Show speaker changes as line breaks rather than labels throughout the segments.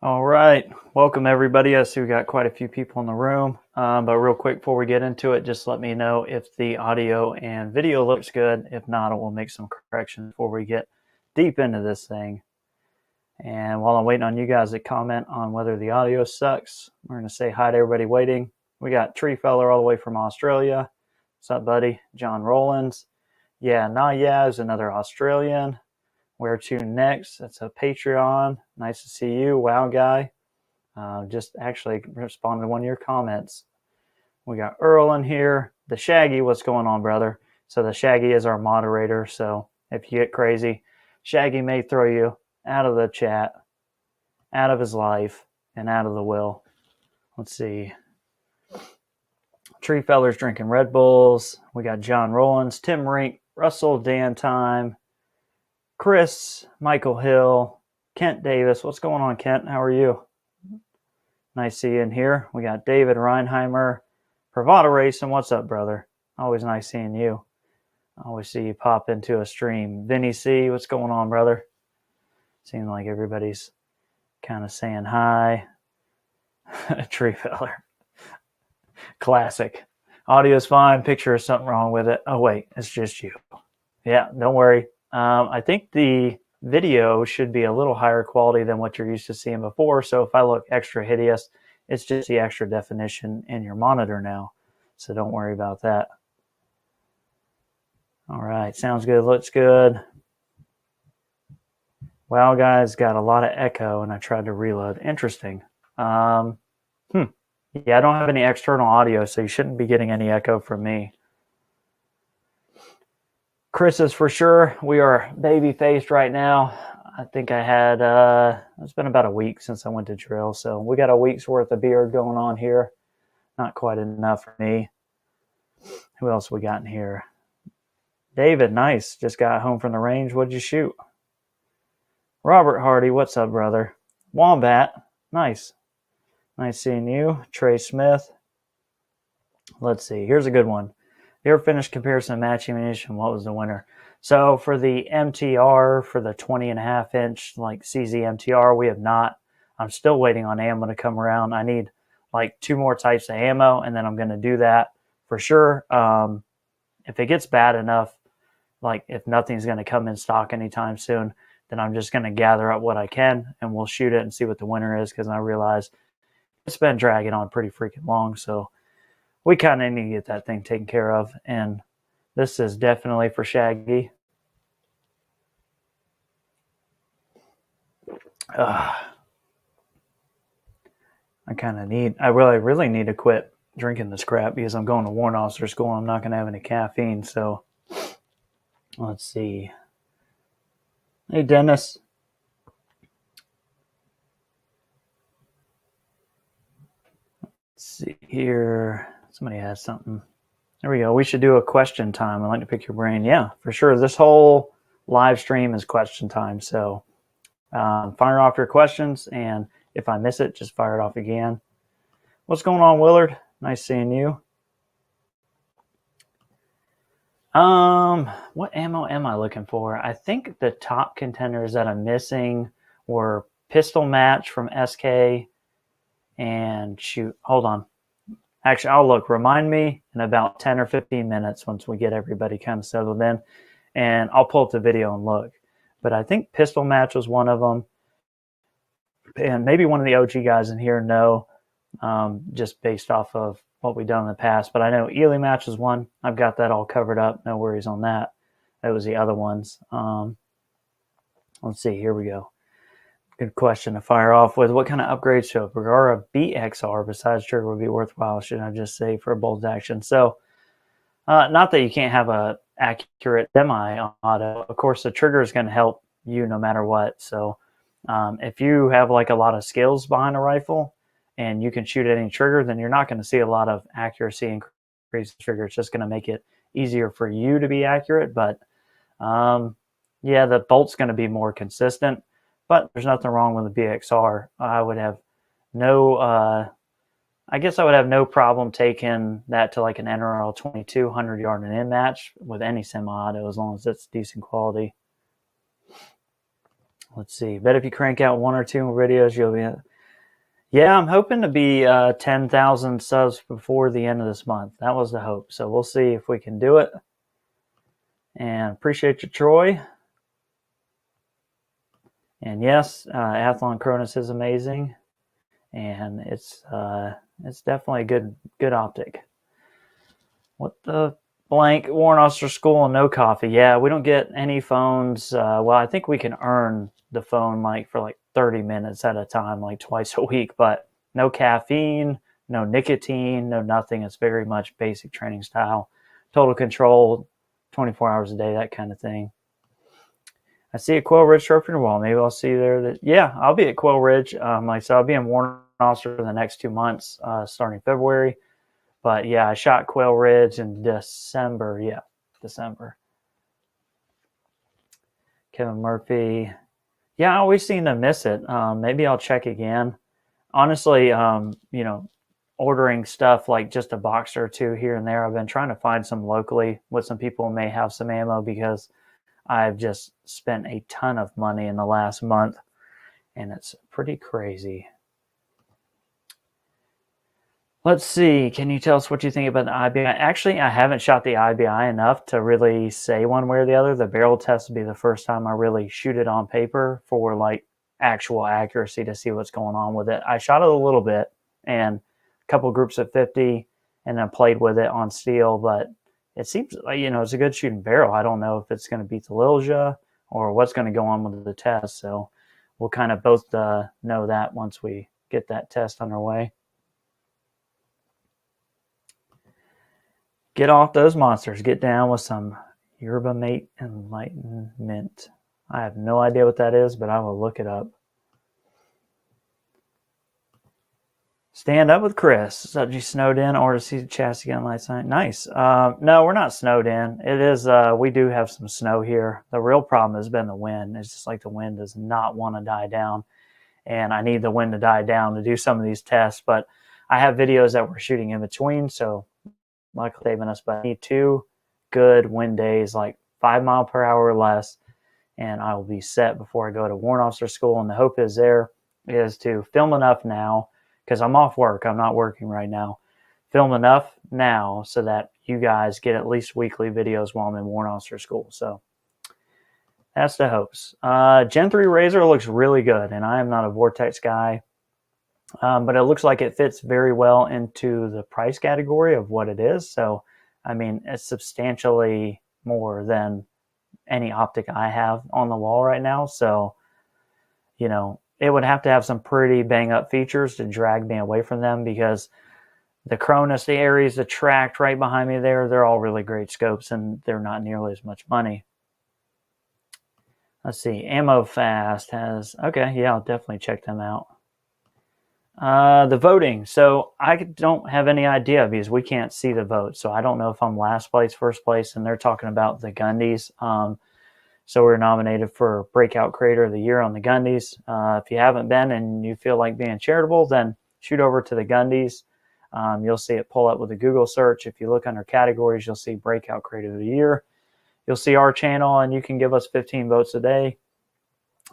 All right, welcome everybody. I see we got quite a few people in the room, but real quick before we get into it, just let me know if the audio and video looks good. If not, I will make some corrections before we get deep into this thing. And while I'm waiting on you guys to comment on whether the audio sucks, we're going to say hi to everybody waiting. We got Tree Feller all the way from Australia. What's up, buddy? John Rollins. Yeah, Nayaz, another Australian. Where to next? That's a Patreon. Nice to see you. Wow, guy. Just actually responded to one of your comments. We got Earl in here. The Shaggy, what's going on, brother? So the Shaggy is our moderator. So if you get crazy, Shaggy may throw you out of the chat, out of his life, and out of the will. Let's see. Tree Feller's drinking Red Bulls. We got John Rollins, Tim Rink, Russell Dan Time, Chris, Michael Hill, Kent Davis. What's going on, Kent? How are you? Nice to see you in here. We got David Reinheimer, Bravado Racing. What's up, brother? Always nice seeing you. I always see you pop into a stream. Vinny C, what's going on, brother? Seems like everybody's kind of saying hi. Tree Feller. Classic. Audio's fine. Picture is something wrong with it. Oh, wait, it's just you. Yeah, don't worry. I think the video should be a little higher quality than what you're used to seeing before. So if I look extra hideous, it's just the extra definition in your monitor now. So don't worry about that. All right. Sounds good. Looks good. Wow, guys, got a lot of echo and I tried to reload. Interesting. Yeah, I don't have any external audio, so you shouldn't be getting any echo from me. Chris is for sure. We are baby-faced right now. I think I had, it's been about a week since I went to drill, so we got a week's worth of beard going on here. Not quite enough for me. Who else we got in here? David, nice. Just got home from the range. What'd you shoot? Robert Hardy, what's up, brother? Wombat, nice. Nice seeing you. Trey Smith. Let's see. Here's a good one. The air finish comparison of match ammunition. What was the winner? So for the MTR, for the 20.5 inch like CZ MTR, we have not. I'm still waiting on ammo to come around. I need like 2 more types of ammo, and then I'm going to do that for sure. If it gets bad enough, like if nothing's going to come in stock anytime soon, then I'm just going to gather up what I can, and we'll shoot it and see what the winner is, because I realize it's been dragging on pretty freaking long, so we kind of need to get that thing taken care of. And this is definitely for Shaggy. I really need to quit drinking this crap, because I'm going to warrant officer school and I'm not going to have any caffeine. So let's see. Hey, Dennis. Let's see here. Somebody has something. There we go. We should do a question time. I'd like to pick your brain. Yeah, for sure. This whole live stream is question time. So fire off your questions, and if I miss it, just fire it off again. What's going on, Willard? Nice seeing you. What ammo am I looking for? I think the top contenders that I'm missing were Pistol Match from SK and shoot. Hold on. Actually, I'll look. Remind me in about 10 or 15 minutes once we get everybody kind of settled in, and I'll pull up the video and look. But I think Pistol Match was one of them, and maybe one of the OG guys in here know, just based off of what we've done in the past. But I know Ely Match is one. I've got that all covered up. No worries on that. That was the other ones. Let's see. Here we go. Good question to fire off with. What kind of upgrades should a Bergara BXR besides trigger would be worthwhile, should I just say, for a bolt action? So not that you can't have a accurate semi-auto. Of course, the trigger is going to help you no matter what. So if you have like a lot of skills behind a rifle and you can shoot any trigger, then you're not going to see a lot of accuracy increase the trigger. It's just going to make it easier for you to be accurate. But yeah, the bolt's going to be more consistent. But there's nothing wrong with the BXR. I would have no, I guess I would have no problem taking that to like an NRL 22 100-yard and in match with any semi-auto, as long as it's decent quality. Let's see. Bet if you crank out 1 or 2 videos, you'll be Yeah, I'm hoping to be 10,000 subs before the end of this month. That was the hope. So we'll see if we can do it. And appreciate you, Troy. And yes, Athlon Cronus is amazing, and it's definitely a good optic. What the blank? Warrant Officer School and no coffee. Yeah, we don't get any phones. Well, I think we can earn the phone like for like 30 minutes at a time, like twice a week, but no caffeine, no nicotine, no nothing. It's very much basic training style, total control, 24 hours a day, that kind of thing. I see a Quail Ridge trophy on the wall. Maybe I'll see you there. Yeah, I'll be at Quail Ridge. Like I said, I'll be in Warrant Officer for the next 2 months, starting February. But yeah, I shot Quail Ridge in December. Yeah, December. Kevin Murphy. Yeah, I always seem to miss it. Maybe I'll check again. Honestly, ordering stuff like just a box or two here and there. I've been trying to find some locally with some people who may have some ammo because I've just spent a ton of money in the last month, and it's pretty crazy. Let's see. Can you tell us what you think about the IBI? Actually, I haven't shot the IBI enough to really say one way or the other. The barrel test would be the first time I really shoot it on paper for like actual accuracy to see what's going on with it. I shot it a little bit and a couple groups of 50 and then played with it on steel, but it seems like, it's a good shooting barrel. I don't know if it's going to beat the Lilja or what's going to go on with the test. So we'll kind of both know that once we get that test underway. Get off those monsters. Get down with some Yerba Mate Enlightenment. I have no idea what that is, but I will look it up. Stand up with Chris. Subject snowed in or to see the chassis again last night. Nice. No, we're not snowed in. It is, we do have some snow here. The real problem has been the wind. It's just like the wind does not want to die down. And I need the wind to die down to do some of these tests. But I have videos that we're shooting in between, so Michael saving us, but I need 2 good wind days, like 5 mile per hour or less, and I will be set before I go to Warrant Officer School. And the hope is to film enough now, because I'm off work. I'm not working right now. Film enough now so that you guys get at least weekly videos while I'm in Warrant Officer School. So that's the hopes. Gen 3 Razor looks really good, and I am not a Vortex guy. But it looks like it fits very well into the price category of what it is. So, I mean, it's substantially more than any optic I have on the wall right now. So, it would have to have some pretty bang up features to drag me away from them, because the Cronus, the Aries, the Tract right behind me there, they're all really great scopes and they're not nearly as much money. Let's see. Ammo Fast has, okay, yeah, I'll definitely check them out. The voting. So I don't have any idea because we can't see the vote. So I don't know if I'm last place, first place, and they're talking about the Gundies. So we're nominated for Breakout Creator of the Year on the Gundies. If you haven't been and you feel like being charitable, then shoot over to the Gundies. You'll see it pull up with a Google search. If you look under categories, you'll see Breakout Creator of the Year. You'll see our channel, and you can give us 15 votes a day.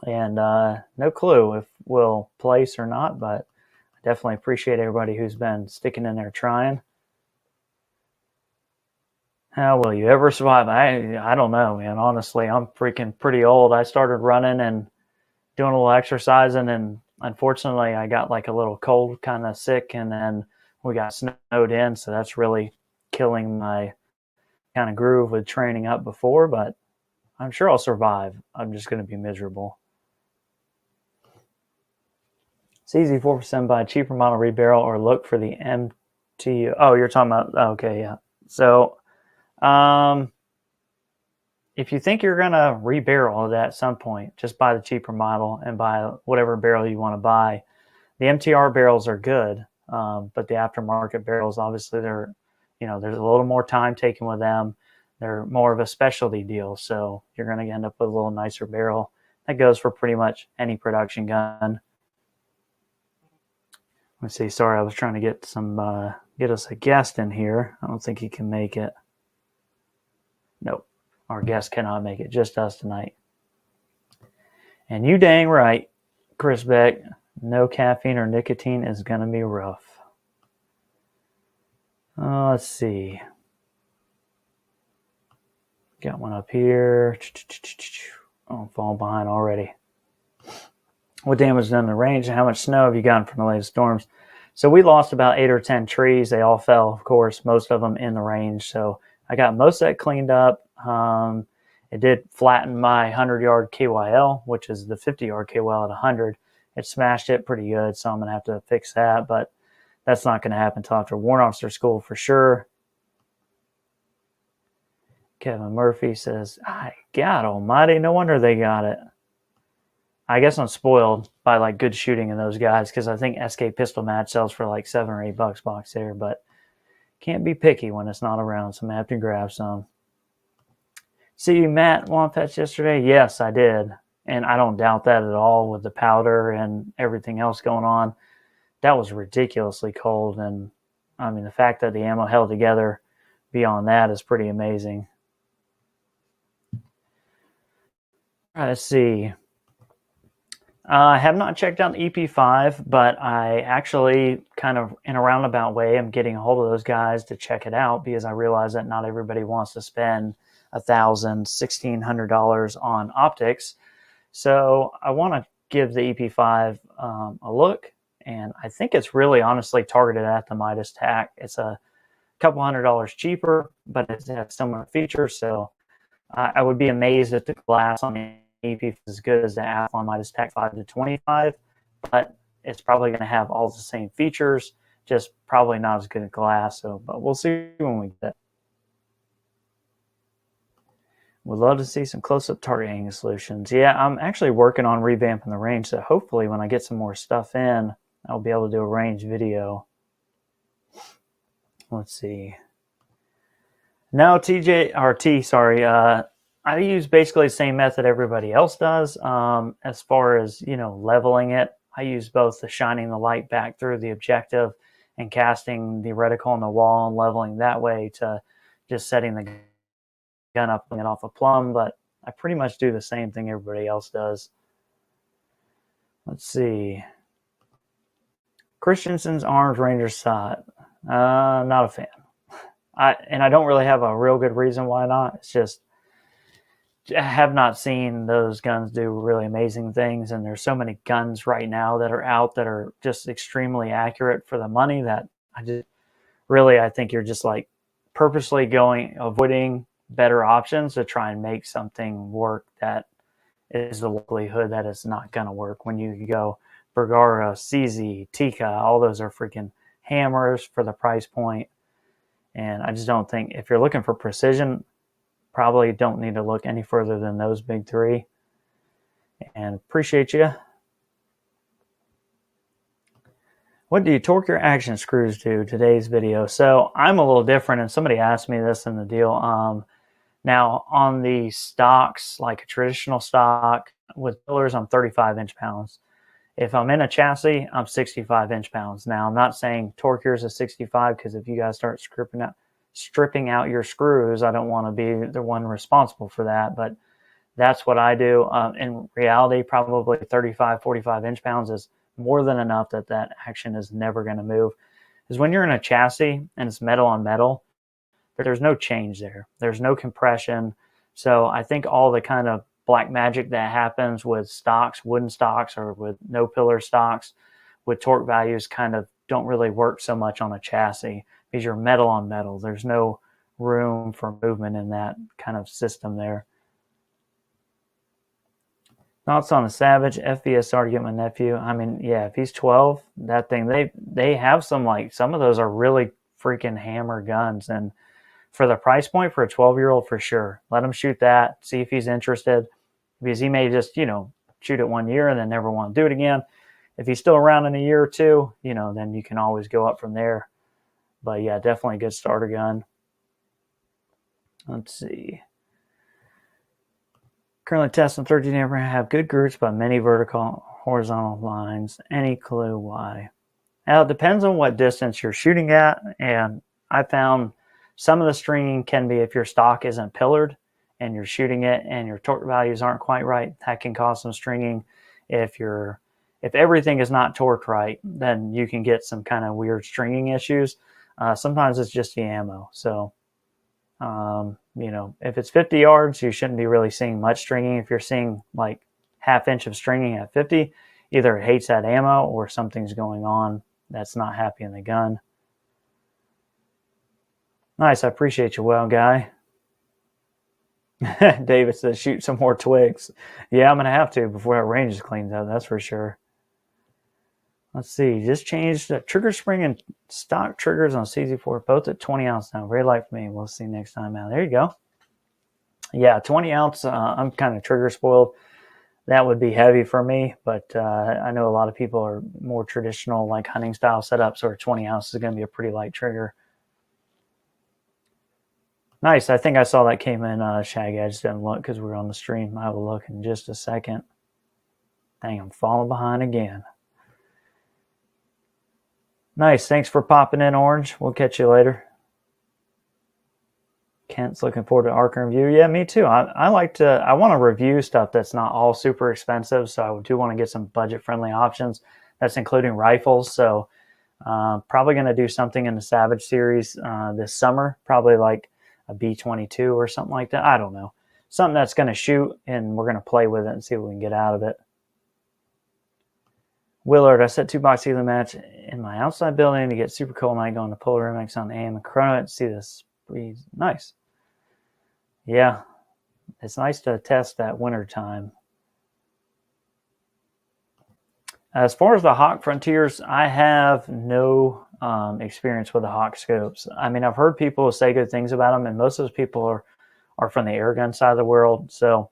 And no clue if we'll place or not, but definitely appreciate everybody who's been sticking in there trying. How will you ever survive? I don't know, man. Honestly, I'm freaking pretty old. I started running and doing a little exercising, and unfortunately, I got like a little cold, kind of sick, and then we got snowed in, so that's really killing my kind of groove with training up before, but I'm sure I'll survive. I'm just going to be miserable. Cz-457 buy a cheaper model rebarrel or look for the MTU. Oh, you're talking about, okay, yeah. So, if you think you're going to rebarrel it at some point, just buy the cheaper model and buy whatever barrel you want to buy. The MTR barrels are good, but the aftermarket barrels, obviously, there's a little more time taken with them. They're more of a specialty deal, so you're going to end up with a little nicer barrel. That goes for pretty much any production gun. Let's see. Sorry, I was trying to get us a guest in here. I don't think he can make it. Nope. Our guest cannot make it. Just us tonight. And you dang right, Chris Beck. No caffeine or nicotine is going to be rough. Let's see. Got one up here. Oh, I'm falling behind already. What damage done to the range and how much snow have you gotten from the latest storms? So we lost about 8 or 10 trees. They all fell, of course, most of them in the range. So I got most of that cleaned up. It did flatten my 100-yard KYL, which is the 50-yard KYL at 100. It smashed it pretty good, so I'm going to have to fix that. But that's not going to happen until after warrant officer school for sure. Kevin Murphy says, God almighty, no wonder they got it. I guess I'm spoiled by like good shooting in those guys because I think SK Pistol Match sells for like $7 or $8 box there, but can't be picky when it's not around, so I'm going to have to grab some. See Matt Wampets yesterday? Yes, I did. And I don't doubt that at all with the powder and everything else going on. That was ridiculously cold. And I mean, the fact that the ammo held together beyond that is pretty amazing. All right, let's see. I have not checked out the EP5, but I actually kind of in a roundabout way am getting a hold of those guys to check it out because I realize that not everybody wants to spend $1,000, $1,600 on optics. So I want to give the EP5 a look, and I think it's really honestly targeted at the Midas TAC. It's a couple $100 cheaper, but it has similar features. So I would be amazed if the glass on the EP is as good as the Athlon Midas TAC 5 to 25, but it's probably going to have all the same features, just probably not as good a glass. So, but we'll see when we get it. Would love to see some close-up target hanging solutions. Yeah, I'm actually working on revamping the range, so hopefully when I get some more stuff in, I'll be able to do a range video. Let's see. No, I use basically the same method everybody else does. As far as, leveling it, I use both the shining the light back through the objective and casting the reticle on the wall and leveling that way to just setting the gun up and off a plumb, but I pretty much do the same thing everybody else does. Let's see. Christensen's Arms Ranger Sight. Not a fan. I don't really have a real good reason why not. It's just I have not seen those guns do really amazing things, and there's so many guns right now that are out that are just extremely accurate for the money that I think you're just like purposely avoiding better options to try and make something work that is the likelihood that it's not going to work. When you go Bergara, CZ, Tika, all those are freaking hammers for the price point. And I just don't think if you're looking for precision, probably don't need to look any further than those big three. And appreciate you. What do you torque your action screws to? Today's video. So I'm a little different, and somebody asked me this in the deal. Now on the stocks, like a traditional stock with pillars, I'm 35 inch-pounds. If I'm in a chassis, I'm 65 inch-pounds. Now I'm not saying torque yours is 65 because if you guys start stripping out your screws, I don't want to be the one responsible for that, but that's what I do. In reality, probably 35, 45 inch-pounds is more than enough that action is never going to move. Because when you're in a chassis and it's metal on metal, there's no change there. There's no compression. So I think all the kind of black magic that happens with stocks, wooden stocks, or with no pillar stocks, with torque values kind of don't really work so much on a chassis because you're metal on metal. There's no room for movement in that kind of system there. Thoughts on a Savage FBSR to get my nephew? I mean, yeah, if he's 12, that thing, they have some of those are really freaking hammer guns. And for the price point for a 12-year-old, for sure, let him shoot that, see if he's interested, because he may just, shoot it 1 year and then never want to do it again. If he's still around in a year or two, then you can always go up from there. But yeah, definitely a good starter gun. Let's see. Currently testing 13 amp, have good groups but many vertical, horizontal lines. Any clue why? Now, it depends on what distance you're shooting at, and I found some of the stringing can be if your stock isn't pillared and you're shooting it and your torque values aren't quite right, that can cause some stringing. If if everything is not torqued right, then you can get some kind of weird stringing issues. Sometimes it's just the ammo. So, you know, if it's 50 yards, you shouldn't be really seeing much stringing. If you're seeing like ½ inch of stringing at 50, either it hates that ammo or something's going on that's not happy in the gun. Nice, I appreciate you, well, guy. David says, shoot some more twigs. Yeah, I'm going to have to before that range is cleaned up, that's for sure. Let's see, just changed the trigger spring and stock triggers on Cz-4, both at 20 ounce now. Very light for me. We'll see next time out. There you go. Yeah, 20 ounce, I'm kind of trigger spoiled. That would be heavy for me, but I know a lot of people are more traditional, like hunting style setups, where 20 ounce is going to be a pretty light trigger. Nice. I think I saw that came in, Shaggy. I just didn't look because we were on the stream. I will look in just a second. Dang, I'm falling behind again. Nice. Thanks for popping in, Orange. We'll catch you later. Kent's looking forward to Arc review. Yeah, me too. I like to. I want to review stuff that's not all super expensive. So I do want to get some budget-friendly options. That's including rifles. So probably going to do something in the Savage series this summer. Probably like a B-22 or something like that. I don't know. Something that's going to shoot, and we're going to play with it and see what we can get out of it. Willard, I set 2 box healing match in my outside building to get super cold night going to Polar MX on AM and Chrono and see this breeze. Nice. Yeah, it's nice to test that winter time. As far as the Hawk Frontiers, I have no experience with the Hawk scopes. I mean, I've heard people say good things about them, and most of those people are from the airgun side of the world. So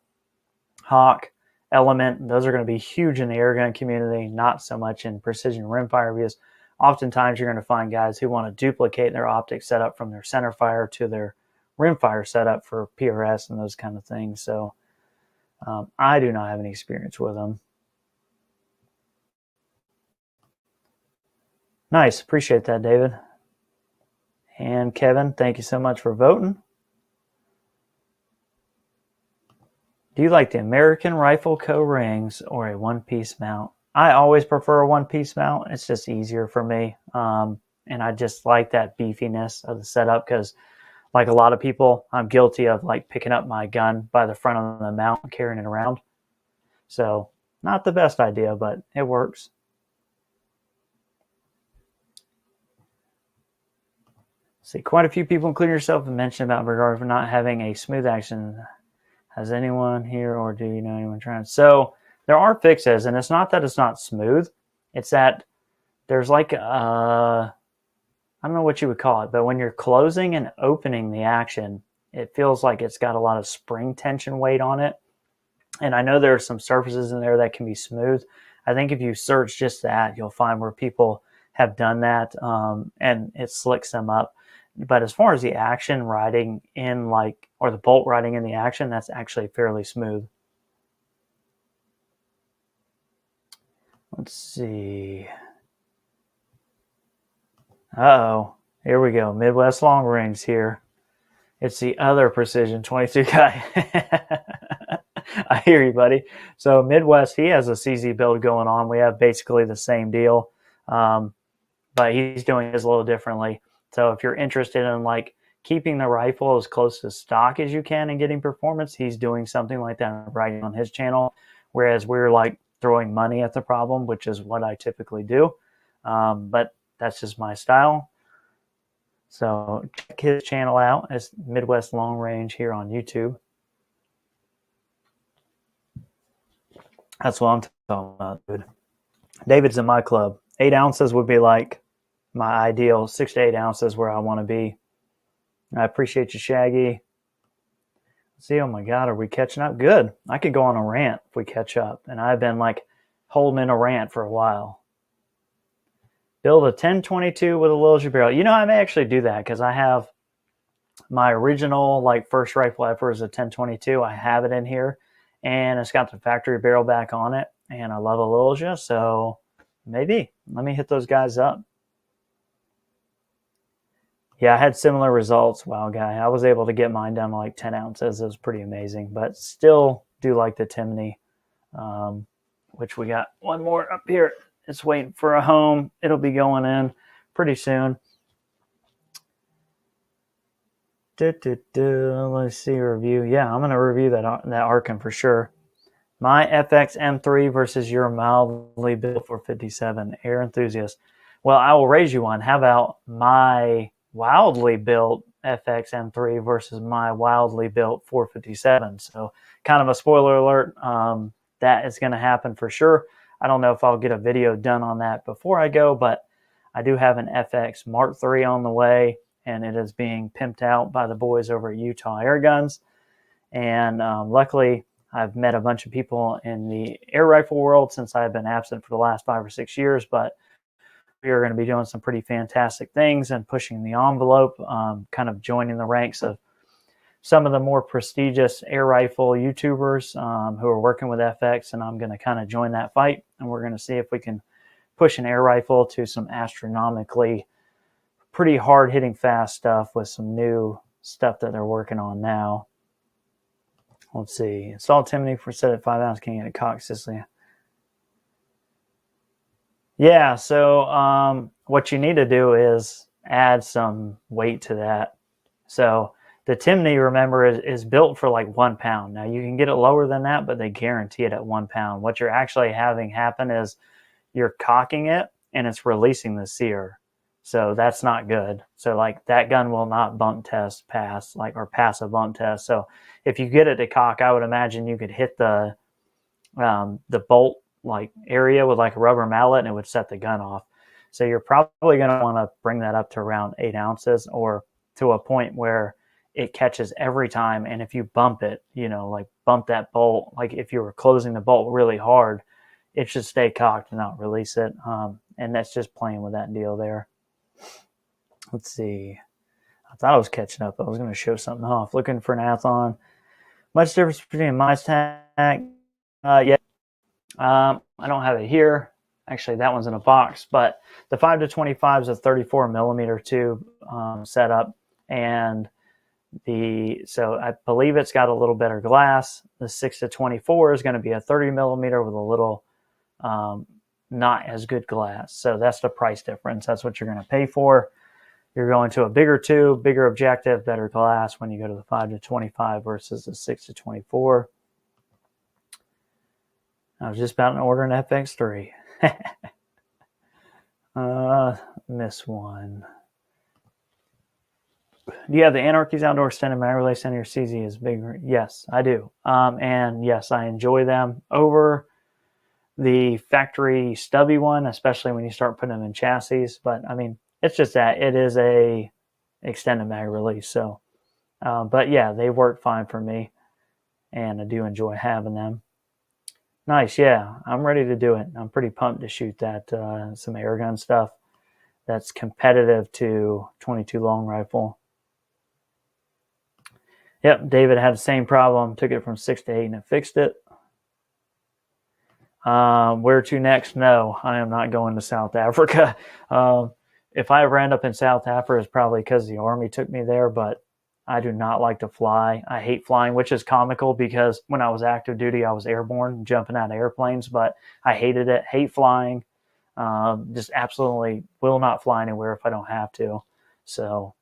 Hawk, Element, those are going to be huge in the airgun community, not so much in precision rimfire, because oftentimes you're going to find guys who want to duplicate their optic setup from their centerfire to their rimfire setup for PRS and those kind of things. So I do not have any experience with them. Nice. Appreciate that, David. And Kevin, thank you so much for voting. Do you like the American Rifle Co. rings or a one-piece mount? I always prefer a one-piece mount. It's just easier for me. And I just like that beefiness of the setup because, like a lot of people, I'm guilty of like picking up my gun by the front of the mount and carrying it around. So not the best idea, but it works. See, quite a few people, including yourself, have mentioned about regard for not having a smooth action. Has anyone here, or do you know anyone trying? So there are fixes, and it's not that it's not smooth. It's that there's like I don't know what you would call it, but when you're closing and opening the action, it feels like it's got a lot of spring tension weight on it. And I know there are some surfaces in there that can be smooth. I think if you search just that, you'll find where people have done that, and it slicks them up. But as far as the action riding in, like, or the bolt riding in the action, that's actually fairly smooth. Let's see. Uh-oh. Here we go. Midwest long range here. It's the other Precision 22 guy. I hear you, buddy. So Midwest, he has a CZ build going on. We have basically the same deal, but he's doing his a little differently. So if you're interested in like keeping the rifle as close to stock as you can and getting performance, he's doing something like that right on his channel. Whereas we're like throwing money at the problem, which is what I typically do. But that's just my style. So check his channel out. It's Midwest Long Range here on YouTube. That's what I'm talking about, dude. David's in my club. 8 ounces would be like my ideal. 6 to 8 ounces where I want to be. I appreciate you, Shaggy. Let's see, oh my God, are we catching up? Good. I could go on a rant if we catch up. And I've been like holding in a rant for a while. Build a 1022 with a Lilja barrel. You know, I may actually do that because I have my original like first rifle ever is a 1022. I have it in here. And it's got the factory barrel back on it. And I love a Lilja, so maybe. Let me hit those guys up. Yeah, I had similar results. Wow, guy. I was able to get mine down to like 10 ounces. It was pretty amazing. But still do like the Timney. which we got one more up here. It's waiting for a home. It'll be going in pretty soon. Let's see a review. Yeah, I'm going to review that Arkin for sure. My FX M3 versus your mildly built 457 air enthusiast. Well, I will raise you one. How about my wildly built FX M3 versus my wildly built 457? So kind of a spoiler alert. That is going to happen for sure. I don't know if I'll get a video done on that before I go, but I do have an FX Mark III on the way, and it is being pimped out by the boys over at Utah Air Guns. And luckily, I've met a bunch of people in the air rifle world since I've been absent for the last 5 or 6 years, but we are going to be doing some pretty fantastic things and pushing the envelope, kind of joining the ranks of some of the more prestigious air rifle YouTubers who are working with FX, and I'm going to kind of join that fight, and we're going to see if we can push an air rifle to some astronomically pretty hard-hitting fast stuff with some new stuff that they're working on now. Let's see. Install Timony for set at 5 ounce. Can you get a cock, Sicily? Yeah, so what you need to do is add some weight to that. So the Timony, remember, is built for like 1 pound. Now you can get it lower than that, but they guarantee it at 1 pound. What you're actually having happen is you're cocking it and it's releasing the sear. So that's not good. So like that gun will not bump test pass, like, or pass a bump test. So if you get it to cock, I would imagine you could hit the bolt like area with like a rubber mallet and it would set the gun off. So you're probably going to want to bring that up to around 8 ounces or to a point where it catches every time. And if you bump it, you know, like bump that bolt, like if you were closing the bolt really hard, it should stay cocked and not release it. And that's just playing with that deal there. Let's see. I thought I was catching up. I was going to show something off. Looking for an Athlon. Much difference between my stack? Yeah. I don't have it here. Actually, that one's in a box. But the 5 to 25 is a 34 millimeter tube setup. And so I believe it's got a little better glass. The 6 to 24 is going to be a 30 millimeter with a little not as good glass. So that's the price difference. That's what you're going to pay for. You're going to a bigger tube, bigger objective, better glass when you go to the 5 to 25 versus the 6 to 24. I was just about to order an FX3. Miss one. Do you have the Anarchy's Outdoor Extended Mag Relay Center? Your CZ is bigger. Yes, I do. And yes, I enjoy them over the factory stubby one, especially when you start putting them in chassis. But I mean, it's just that it is a extended mag release. So, but yeah, they work fine for me, and I do enjoy having them. Nice, yeah, I'm ready to do it. I'm pretty pumped to shoot that some air gun stuff that's competitive to 22 long rifle. Yep, David had the same problem. Took it from 6 to 8 and it fixed it. Where to next? No, I am not going to South Africa. If I ever end up in South Africa, it's probably because the Army took me there, but I do not like to fly. I hate flying, which is comical because when I was active duty, I was airborne, jumping out of airplanes, but I hated it, hate flying. Just absolutely will not fly anywhere if I don't have to. So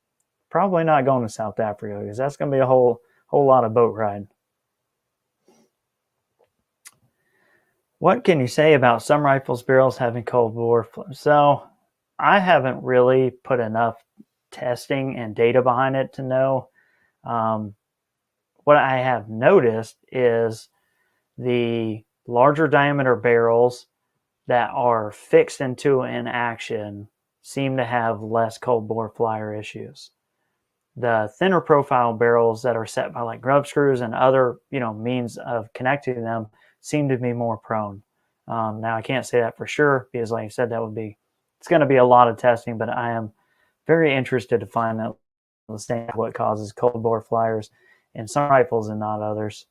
probably not going to South Africa because that's going to be a whole lot of boat riding. What can you say about some rifles barrels having cold bore? So I haven't really put enough testing and data behind it to know. What I have noticed is the larger diameter barrels that are fixed into an action seem to have less cold bore flyer issues. The thinner profile barrels that are set by like grub screws and other, means of connecting them seem to be more prone. Now I can't say that for sure because like I said, it's going to be a lot of testing, but I am very interested to find out what causes cold bore flyers in some rifles and not others.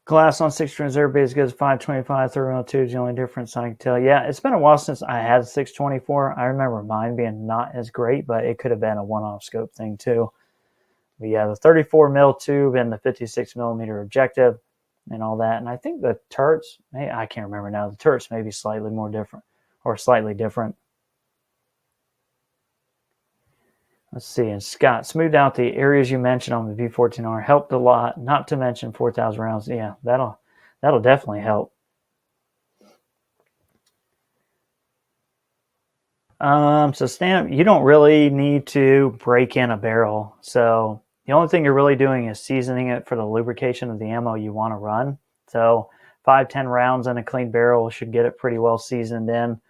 Glass on 6 reserve is good as 525, 302 is the only difference I can tell. Yeah, it's been a while since I had 624. I remember mine being not as great, but it could have been a one-off scope thing too. But yeah, the 34 mil tube and the 56 millimeter objective and all that. And I think the turrets, I can't remember now. The turrets may be slightly more different or slightly different. Let's see. And Scott, smoothed out the areas you mentioned on the V14R. Helped a lot. Not to mention 4,000 rounds. Yeah, that'll definitely help. So Stan, you don't really need to break in a barrel. So the only thing you're really doing is seasoning it for the lubrication of the ammo you want to run. So 5-10 rounds in a clean barrel should get it pretty well seasoned in.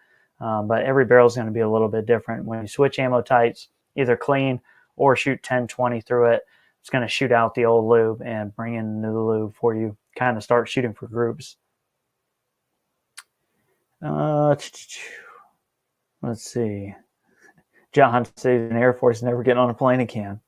But every barrel is going to be a little bit different. When you switch ammo types, either clean or shoot 10-20 through it, it's going to shoot out the old lube and bring in new lube for you. Kind of start shooting for groups. Let's see. John says in the Air Force, never getting on a plane again.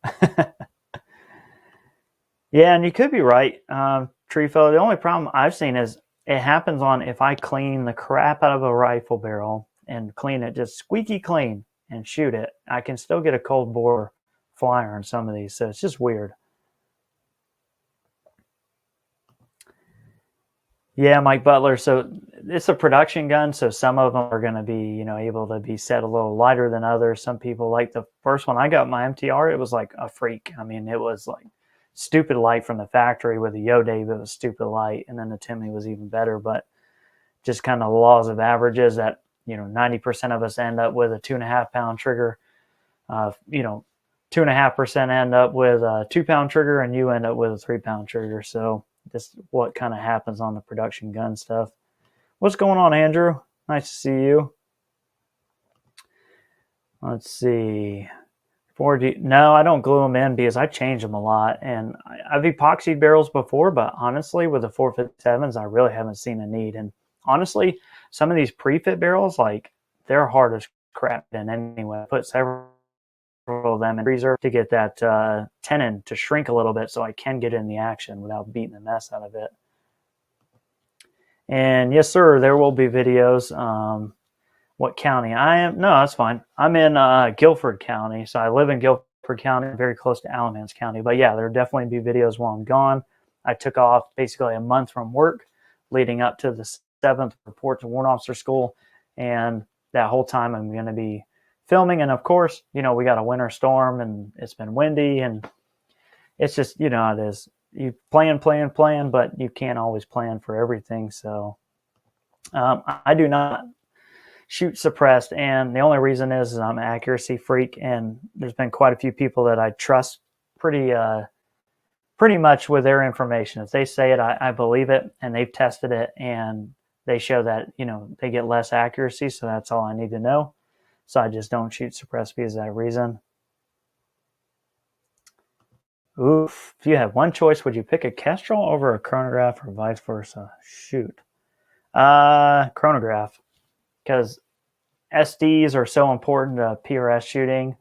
Yeah, and you could be right, Treefellow. The only problem I've seen is it happens on if I clean the crap out of a rifle barrel and clean it just squeaky clean and shoot it, I can still get a cold bore flyer on some of these. So it's just weird. Yeah, Mike Butler. So it's a production gun, so some of them are going to be, able to be set a little lighter than others. Some people, like the first one I got, my MTR, it was like a freak. I mean, it was like stupid light from the factory with the Yodave. It was stupid light, and then the Timney was even better. But just kind of laws of averages that 90% of us end up with a 2.5 pound trigger. 2.5% end up with a 2 pound trigger, and you end up with a 3 pound trigger. So just what kind of happens on the production gun stuff. What's going on, Andrew? Nice to see you. Let's see. 4D. No, I don't glue them in because I change them a lot. And I've epoxied barrels before, but honestly, with the 457s, I really haven't seen a need. And honestly, some of these pre-fit barrels, like, they're hard as crap in anyway. I put several of them in the freezer to get that tenon to shrink a little bit so I can get in the action without beating the mess out of it. And yes, sir, there will be videos. What county I am? No, that's fine. I'm in Guilford County. So I live in Guilford County, very close to Alamance County. But yeah, there'll definitely be videos while I'm gone. I took off basically a month from work leading up to the 7th report to Warrant Officer School. And that whole time I'm going to be filming. And of course, we got a winter storm and it's been windy, and it's just, how it is. You plan, but you can't always plan for everything. So I do not shoot suppressed, and the only reason is I'm an accuracy freak, and there's been quite a few people that I trust pretty much with their information. If they say it, I believe it, and they've tested it, and they show that, they get less accuracy, so that's all I need to know. So I just don't shoot suppressed because of that reason. Oof. If you had one choice, would you pick a Kestrel over a chronograph or vice versa? Shoot. Chronograph. Because SDs are so important to PRS shooting,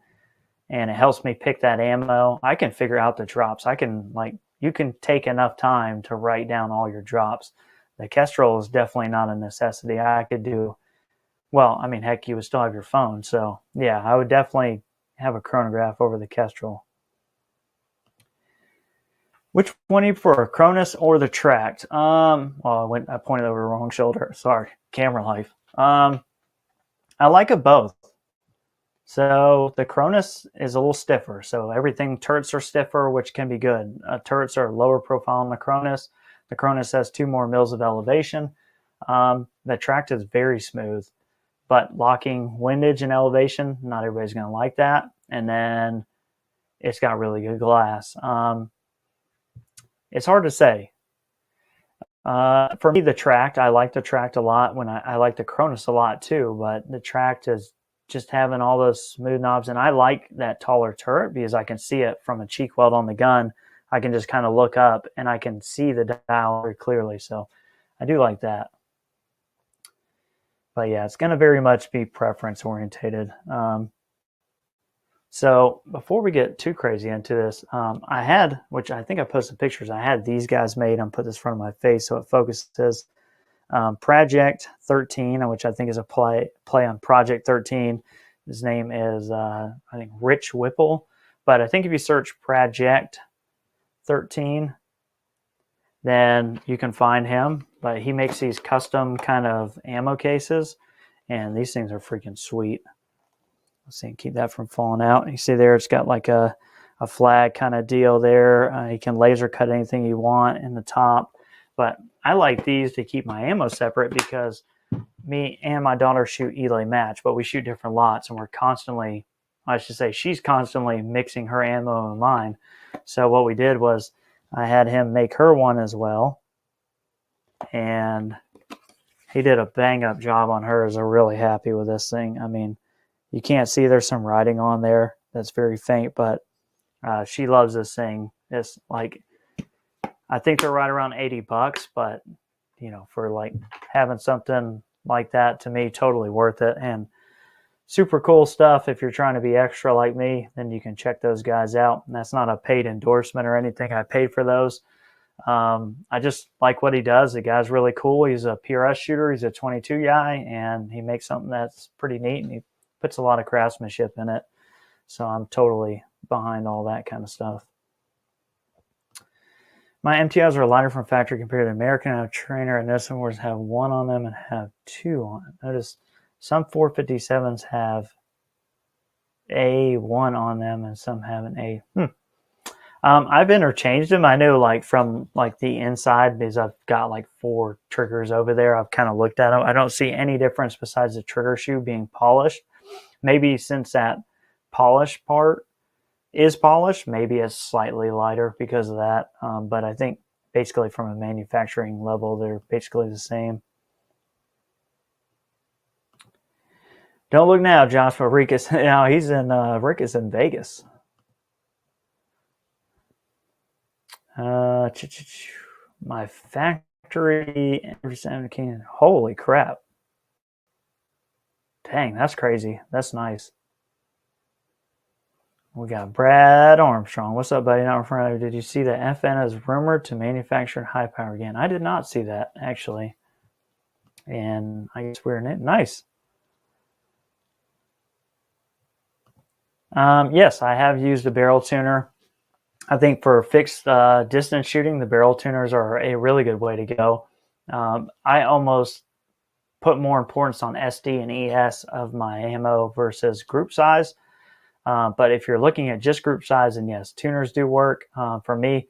and it helps me pick that ammo. I can figure out the drops. You can take enough time to write down all your drops. The Kestrel is definitely not a necessity. I could do, well, I mean, heck, you would still have your phone. So yeah, I would definitely have a chronograph over the Kestrel. Which one do you prefer, Cronus or the Tract? Well, I pointed over the wrong shoulder. Sorry, camera life. I like them both. So the Cronus is a little stiffer. So turrets are stiffer, which can be good. Turrets are lower profile on the Cronus. The Cronus has 2 more mils of elevation. The Tract is very smooth, but locking windage and elevation, not everybody's going to like that. And then it's got really good glass. It's hard to say. For me, the Tract, I like the Tract a lot. I like the Cronus a lot too, but the Tract is just having all those smooth knobs, and I like that taller turret because I can see it from a cheek weld on the gun. I can just kind of look up and I can see the dial very clearly, so I do like that. But yeah, it's going to very much be preference orientated. So before we get too crazy into this, I had, which I think I posted pictures, I had these guys made. I'm put this in front of my face so it focuses. Project 13, which I think is a play on Project 13. His name is, I think, Rich Whipple, But I think if you search Project 13, then you can find him. But he makes these custom kind of ammo cases, and these things are freaking sweet. Let's see, keep that from falling out. You see there, it's got like a flag kind of deal there. You can laser cut anything you want in the top. But I like these to keep my ammo separate because me and my daughter shoot Elay match, but we shoot different lots, and we're constantly, I should say, she's constantly mixing her ammo and mine. So what we did was I had him make her one as well, and he did a bang-up job on hers. I'm really happy with this thing. I mean, you can't see there's some writing on there that's very faint, but she loves this thing. It's like, I think they're right around $80, but you know, for like having something like that, to me, totally worth it. And super cool stuff. If you're trying to be extra like me, then you can check those guys out. And that's not a paid endorsement or anything. I paid for those. I just like what he does. The guy's really cool. He's a PRS shooter. He's a 22 guy, and he makes something that's pretty neat, and he puts a lot of craftsmanship in it. So I'm totally behind all that kind of stuff. My MTOs are lighter from factory compared to American. I have a trainer, and some wars have one on them and have two on it. Notice some 457s have A1 on them, and some have an A. I've interchanged them. I know, like, from like the inside, because I've got like 4 triggers over there. I've kind of looked at them. I don't see any difference besides the trigger shoe being polished. Maybe since that polish part is polished, maybe it's slightly lighter because of that. But I think basically from a manufacturing level, they're basically the same. Don't look now, Joshua. Rick is, no, he's in, Rick is in Vegas. My factory, holy crap. Dang, that's crazy. That's nice. We got Brad Armstrong. What's up, buddy? Not in front of you. Did you see that FN is rumored to manufacture high power again? I did not see that, actually. And I guess we're in it. Nice. Yes, I have used a barrel tuner. I think for fixed distance shooting, the barrel tuners are a really good way to go. I almost put more importance on SD and ES of my ammo versus group size. But if you're looking at just group size, and yes, tuners do work. For me,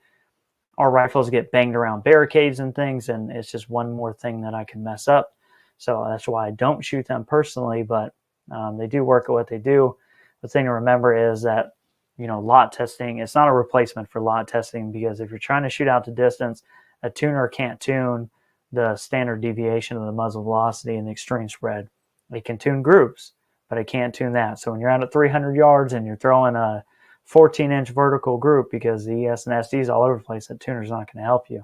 our rifles get banged around barricades and things, and it's just one more thing that I can mess up. So that's why I don't shoot them personally, but they do work at what they do. The thing to remember is that, you know, lot testing, it's not a replacement for lot testing, because if you're trying to shoot out to distance, a tuner can't tune the standard deviation of the muzzle velocity and the extreme spread. It can tune groups, but it can't tune that. So when you're out at 300 yards and you're throwing a 14-inch vertical group, because the ES and SD is all over the place, that tuner's not going to help you.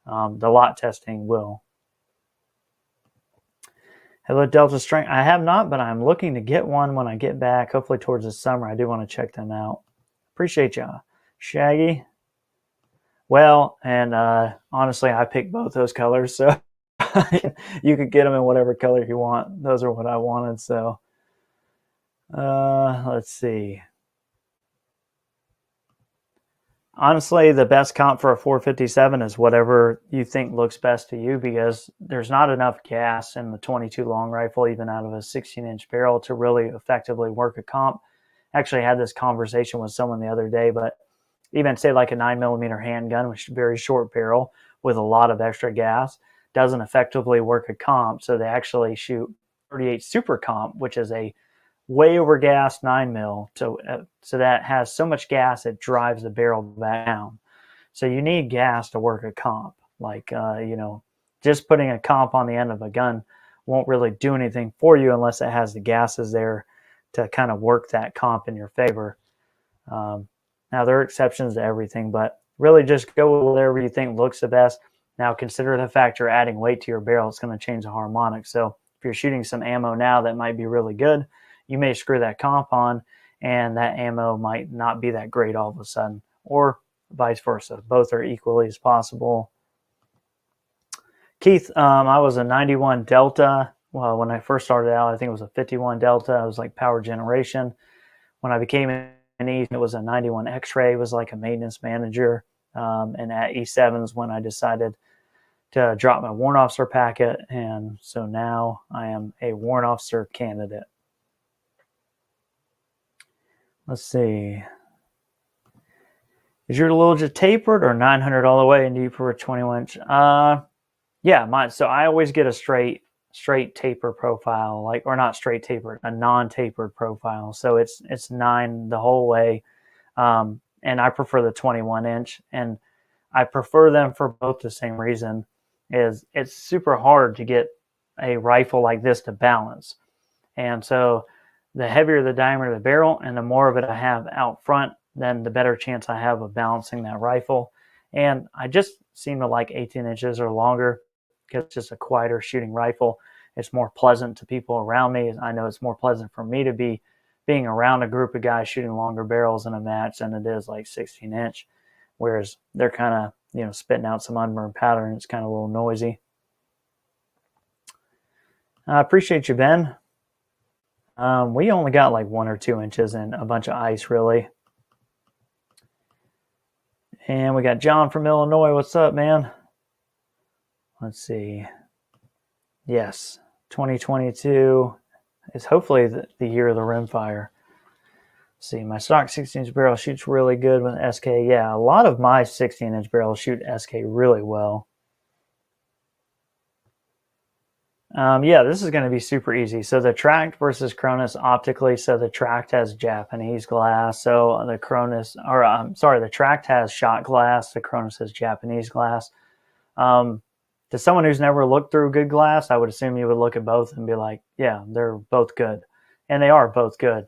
The lot testing will. Hello, Delta Strength. I have not, but I'm looking to get one when I get back, hopefully towards the summer. I do want to check them out. Appreciate y'all. Shaggy. Well, and honestly, I picked both those colors, so you could get them in whatever color you want. Those are what I wanted, so let's see. Honestly, the best comp for a 457 is whatever you think looks best to you, because there's not enough gas in the 22 long rifle, even out of a 16-inch barrel, to really effectively work a comp. Actually, I had this conversation with someone the other day, but even say like a 9mm handgun, which is a very short barrel with a lot of extra gas, doesn't effectively work a comp. So they actually shoot 38 Super Comp, which is a way over gas 9mm, so that has so much gas it drives the barrel back down. So you need gas to work a comp. Like you know, just putting a comp on the end of a gun won't really do anything for you unless it has the gases there to kind of work that comp in your favor. Now there are exceptions to everything, but really just go with whatever you think looks the best. Now consider the fact you're adding weight to your barrel. It's going to change the harmonic. So if you're shooting some ammo now that might be really good, you may screw that comp on, and that ammo might not be that great all of a sudden, or vice versa. Both are equally as possible. Keith, I was a 91 Delta. Well, when I first started out, I think it was a 51 Delta. It was like power generation. When I became It was a 91 X-ray. It was like a maintenance manager. And at E7's when I decided to drop my warrant officer packet. And so now I am a warrant officer candidate. Let's see. Is your little just tapered or 900 all the way? And do you prefer 21 inch? Yeah, mine. So I always get a straight taper profile, like, or not straight tapered, a non-tapered profile. So it's 9 the whole way. And I prefer the 21 inch, and I prefer them for both the same reason. Is it's super hard to get a rifle like this to balance. And so the heavier the diameter of the barrel and the more of it I have out front, then the better chance I have of balancing that rifle. And I just seem to like 18 inches or longer because it's just a quieter shooting rifle. It's more pleasant to people around me. I know it's more pleasant for me to be being around a group of guys shooting longer barrels in a match than it is like 16 inch, whereas they're kind of, spitting out some unburned powder and it's kind of a little noisy. I appreciate you, Ben. We only got like 1 or 2 inches and a bunch of ice, really. And we got John from Illinois. What's up, man? Let's see. Yes, 2022 is hopefully the year of the rimfire. See, my stock 16-inch barrel shoots really good with SK. Yeah, a lot of my 16-inch barrels shoot SK really well. Yeah, this is going to be super easy. So the Tract versus Cronus optically. So the Tract has Japanese glass. So the Cronus, the Tract has shot glass. The Cronus has Japanese glass. To someone who's never looked through good glass, I would assume you would look at both and be like, yeah, they're both good. And they are both good.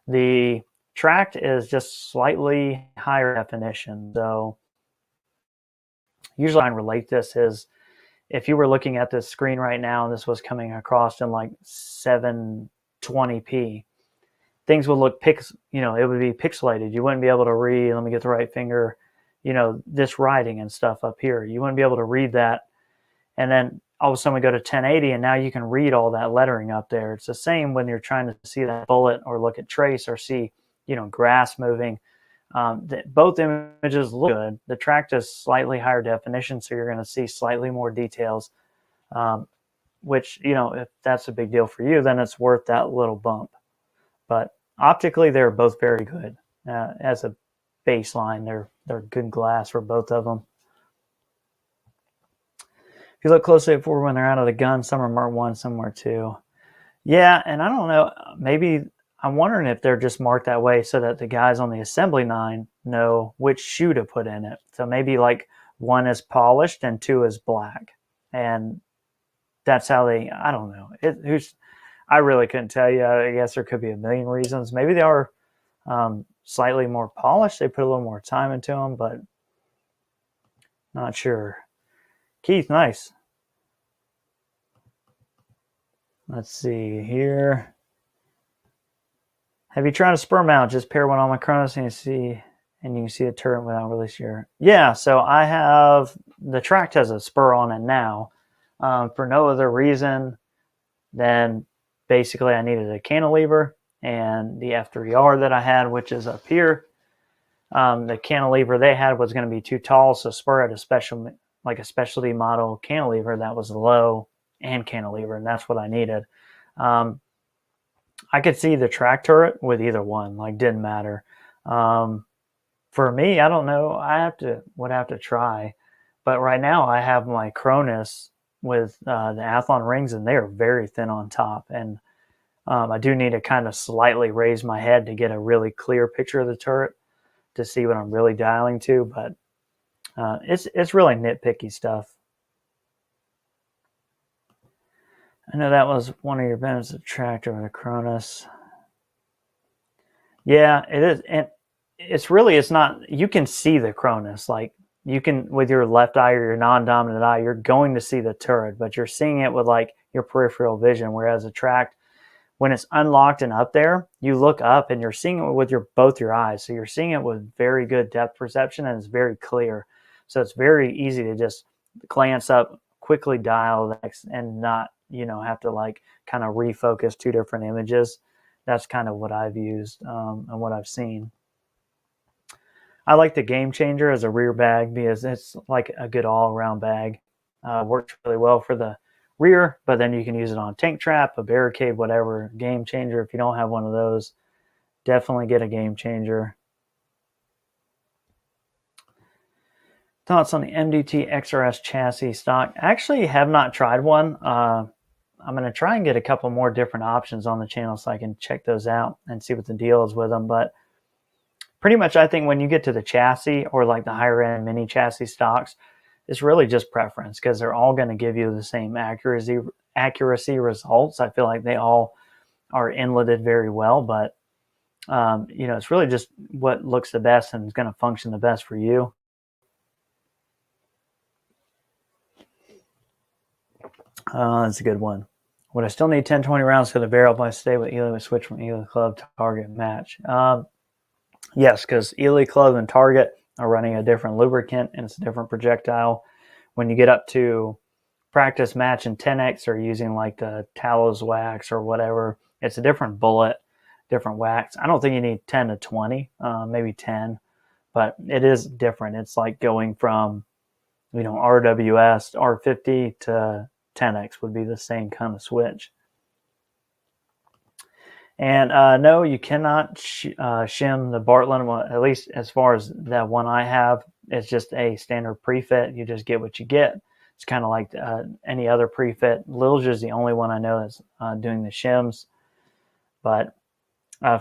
The Tract is just slightly higher definition. So usually I relate this is if you were looking at this screen right now and this was coming across in like 720p, things would look it would be pixelated. You wouldn't be able to read, let me get the right finger, this writing and stuff up here. You wouldn't be able to read that. And then all of a sudden we go to 1080 and now you can read all that lettering up there. It's the same when you're trying to see that bullet or look at trace or see, grass moving. Both images look good. The Tract is slightly higher definition, so you're going to see slightly more details, which, if that's a big deal for you, then it's worth that little bump. But optically, they're both very good. As a baseline, they're good glass for both of them. If you look closely at when they're out of the gun, some are Mark 1, some Mark 2. Yeah, and I don't know, maybe I'm wondering if they're just marked that way so that the guys on the assembly line know which shoe to put in it. So maybe like 1 is polished and 2 is black. And that's how I don't know. I really couldn't tell you. I guess there could be a million reasons. Maybe they are slightly more polished. They put a little more time into them, but not sure. Keith, nice. Let's see here. Have you tried a spur mount? Just pair one on my Cronus and you can see the turret without really sure. Yeah, so I have the Tract has a spur on it now, for no other reason than basically I needed a cantilever and the F3R that I had, which is up here. The cantilever they had was going to be too tall, so Spur had a specialty model cantilever that was low and cantilever, and that's what I needed. I could see the Tract turret with either one, didn't matter. For me, I don't know. Would have to try. But right now I have my Cronus with the Athlon rings, and they are very thin on top. And I do need to kind of slightly raise my head to get a really clear picture of the turret to see what I'm really dialing to. But it's really nitpicky stuff. I know that was one of your benefits of the Tract over the Cronus. Yeah, it is. And it's not, you can see the Cronus. You can, with your left eye or your non-dominant eye, you're going to see the turret, but you're seeing it with your peripheral vision. Whereas a Tract, when it's unlocked and up there, you look up and you're seeing it with both your eyes. So you're seeing it with very good depth perception and it's very clear. So it's very easy to just glance up, quickly dial and not, have to kind of refocus 2 different images. That's kind of what I've used and what I've seen. I like the Game Changer as a rear bag because it's like a good all-around bag. Works really well for the rear, but then you can use it on a tank trap, a barricade, whatever. Game Changer, if you don't have one of those, definitely get a Game Changer. Thoughts on the MDT XRS chassis stock? Actually, have not tried one. I'm going to try and get a couple more different options on the channel so I can check those out and see what the deal is with them. But pretty much, I think when you get to the chassis or like the higher end mini chassis stocks, it's really just preference because they're all going to give you the same accuracy results. I feel like they all are inletted very well, but it's really just what looks the best and is going to function the best for you. That's a good one. Would I still need 10-20 rounds for the barrel if I stay with Ely would switch from Ely Club to Target match? Yes, because Ely Club and Target are running a different lubricant and it's a different projectile. When you get up to practice, match, and 10X, they're using like the Talos wax or whatever. It's a different bullet, different wax. I don't think you need 10 to 20, maybe 10, but it is different. It's like going from, RWS, R50 to 10X would be the same kind of switch. And no, you cannot shim the Bartlett, well, at least as far as that one I have. It's just a standard pre-fit. You just get what you get. It's kind of like any other pre-fit. Lilja is the only one I know that's doing the shims. But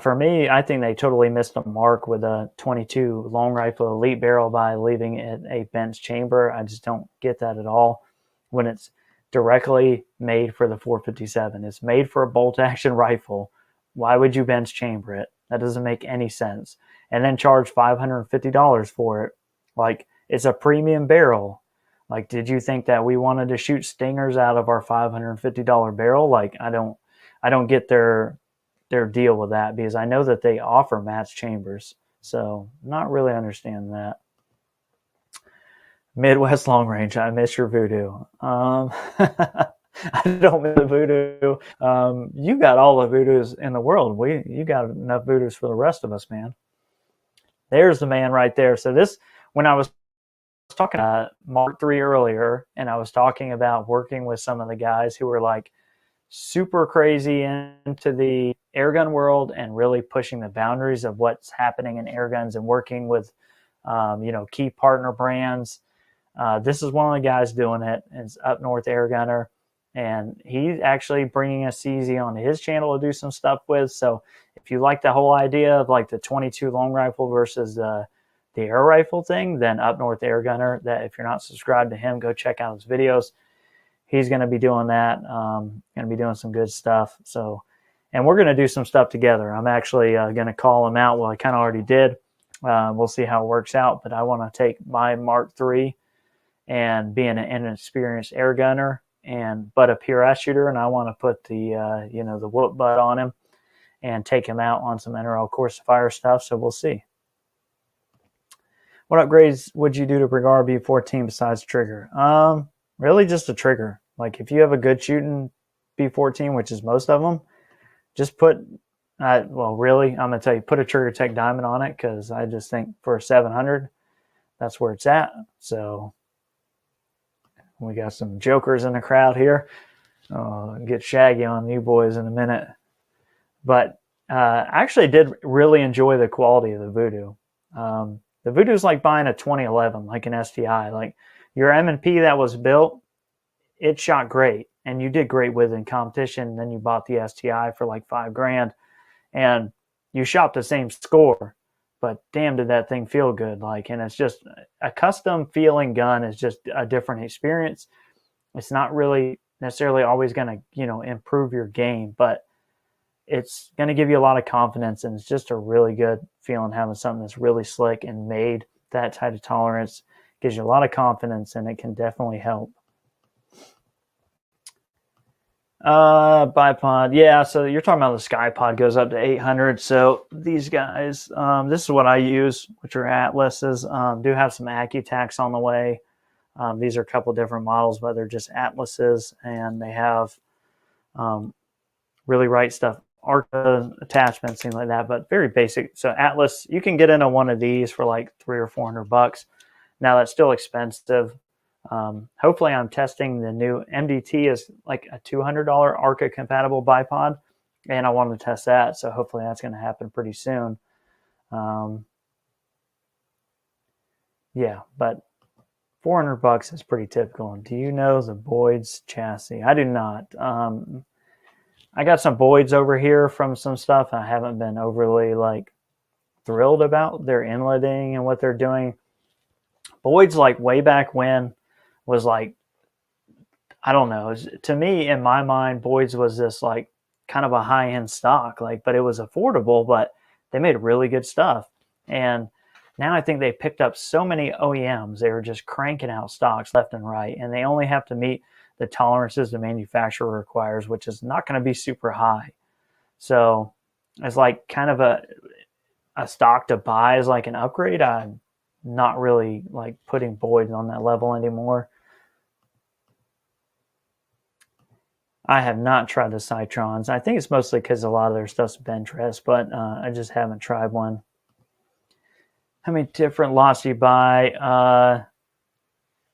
for me, I think they totally missed a mark with a 22 long rifle elite barrel by leaving it a bench chamber. I just don't get that at all when it's directly made for the 457. It's made for a bolt action rifle. Why would you bench chamber it? That doesn't make any sense. And then charge $550 for it. Like, it's a premium barrel. Like, did you think that we wanted to shoot stingers out of our $550 barrel? Like, I don't get their deal with that because I know that they offer match chambers. So not really understand that. Midwest long range, I miss your voodoo. I don't miss the voodoo. You got all the voodoos in the world. You got enough voodoos for the rest of us, man. There's the man right there. So this, when I was talking Mark III earlier, and I was talking about working with some of the guys who were like super crazy into the airgun world and really pushing the boundaries of what's happening in airguns and working with, key partner brands. This is one of the guys doing it. It's Up North Air Gunner, and he's actually bringing a Cz on his channel to do some stuff with. So if you like the whole idea of like the 22 long rifle versus the air rifle thing, then Up North Air Gunner, that if you're not subscribed to him, go check out his videos. He's going to be doing that. Going to be doing some good stuff. So, and we're going to do some stuff together. I'm actually going to call him out. Well, I kind of already did. We'll see how it works out. But I want to take my Mark III and being an inexperienced air gunner but a PRS shooter, and I want to put the the whoop butt on him and take him out on some NRL course of fire stuff. So we'll see. What upgrades would you do to Brigar B14 besides trigger? Really just a trigger. Like if you have a good shooting B14, which is most of them, just put, really, I'm going to tell you, put a Trigger Tech Diamond on it because I just think for 700, that's where it's at. So we got some jokers in the crowd here. Get shaggy on you boys in a minute. But I actually did really enjoy the quality of the Voodoo. The Voodoo is like buying a 2011, like an STI. Like your M&P that was built, it shot great, and you did great with it in competition. And then you bought the STI for like $5,000, and you shot the same score. But damn, did that thing feel good? Like, and it's just a custom feeling gun is just a different experience. It's not really necessarily always going to, improve your game, but it's going to give you a lot of confidence, and it's just a really good feeling having something that's really slick and made that type of tolerance. Gives you a lot of confidence, and it can definitely help. Bipod, yeah. So you're talking about the SkyPod goes up to 800. So these guys, this is what I use, which are Atlases. Do have some Accutacs on the way. These are a couple different models, but they're just Atlases, and they have really right stuff ARCA attachments, things like that, but very basic. So Atlas, you can get into one of these for like $300 or $400. Now that's still expensive. Hopefully I'm testing the new MDT is like a $200 ARCA compatible bipod, and I wanted to test that. So hopefully that's going to happen pretty soon. Yeah, but $400 is pretty typical. Do you know the Boyd's chassis? I do not. I got some Boyds over here from some stuff. I haven't been overly like thrilled about their inletting and what they're doing. Boyd's like way back when was like, I don't know. To me, in my mind, Boyd's was this like kind of a high-end stock, like, but it was affordable, but they made really good stuff. And now I think they picked up so many OEMs. They were just cranking out stocks left and right, and they only have to meet the tolerances the manufacturer requires, which is not going to be super high. So it's like kind of a stock to buy as like an upgrade. I'm not really like putting Boyd on that level anymore. I have not tried the Citrons. I think it's mostly because a lot of their stuff's bench rest, but I just haven't tried one. How many different lots do you buy?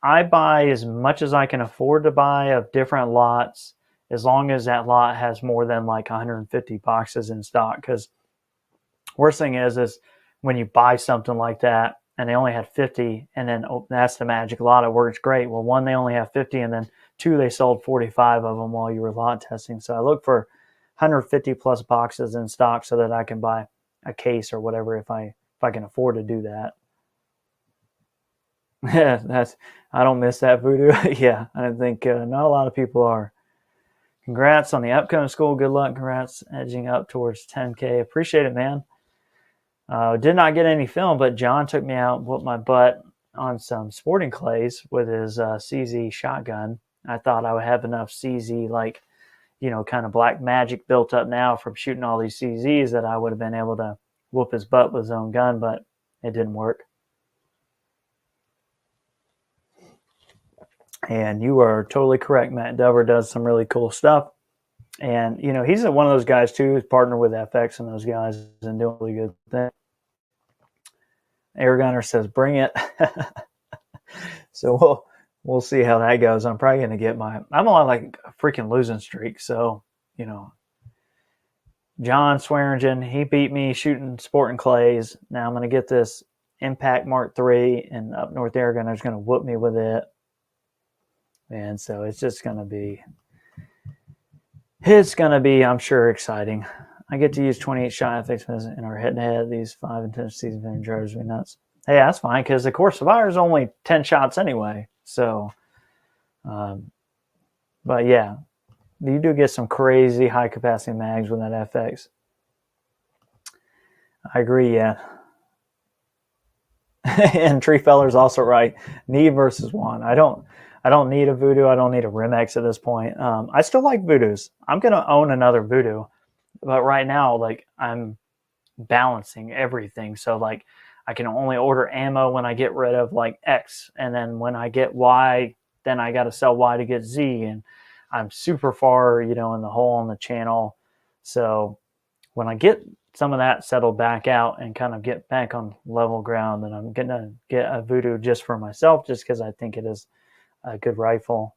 I buy as much as I can afford to buy of different lots, as long as that lot has more than like 150 boxes in stock. Because worst thing is when you buy something like that and they only had 50, and then that's the magic lot. It works great. Well, one, they only have 50, and then two, they sold 45 of them while you were lot testing. So I look for 150 plus boxes in stock so that I can buy a case or whatever if I can afford to do that. Yeah, I don't miss that voodoo. Yeah, I think not a lot of people are. Congrats on the upcoming school. Good luck. Congrats edging up towards 10K. Appreciate it, man. Did not get any film, but John took me out and whooped my butt on some sporting clays with his CZ shotgun. I thought I would have enough CZ, like, kind of black magic built up now from shooting all these CZs that I would have been able to whoop his butt with his own gun, but it didn't work. And you are totally correct. Matt Dover does some really cool stuff. And, he's one of those guys, too, who's partnered with FX and those guys and doing a really good thing. Airgunner says, bring it. So we'll see how that goes. I'm probably going to get I'm on like a freaking losing streak. So, John Swearingen, he beat me shooting sporting clays. Now I'm going to get this Impact Mark III, and Up North Airgunner's going to whoop me with it. And so it's just going to be, I'm sure, exciting. I get to use 28 shot FX in our head-to-head. These 5 and 10 season vintage drives me nuts. Hey, that's fine, because the Core Survivor is only 10 shots anyway. So, but yeah, you do get some crazy high-capacity mags with that FX. I agree, yeah. And Tree Feller's also right. Need versus want. I don't need a Voodoo. I don't need a Rim-X at this point. I still like Voodoos. I'm going to own another Voodoo. But right now, like, I'm balancing everything. So, like, I can only order ammo when I get rid of, like, X. And then when I get Y, then I got to sell Y to get Z. And I'm super far, in the hole on the channel. So when I get some of that settled back out and kind of get back on level ground, then I'm going to get a Voodoo just for myself, just because I think it is a good rifle.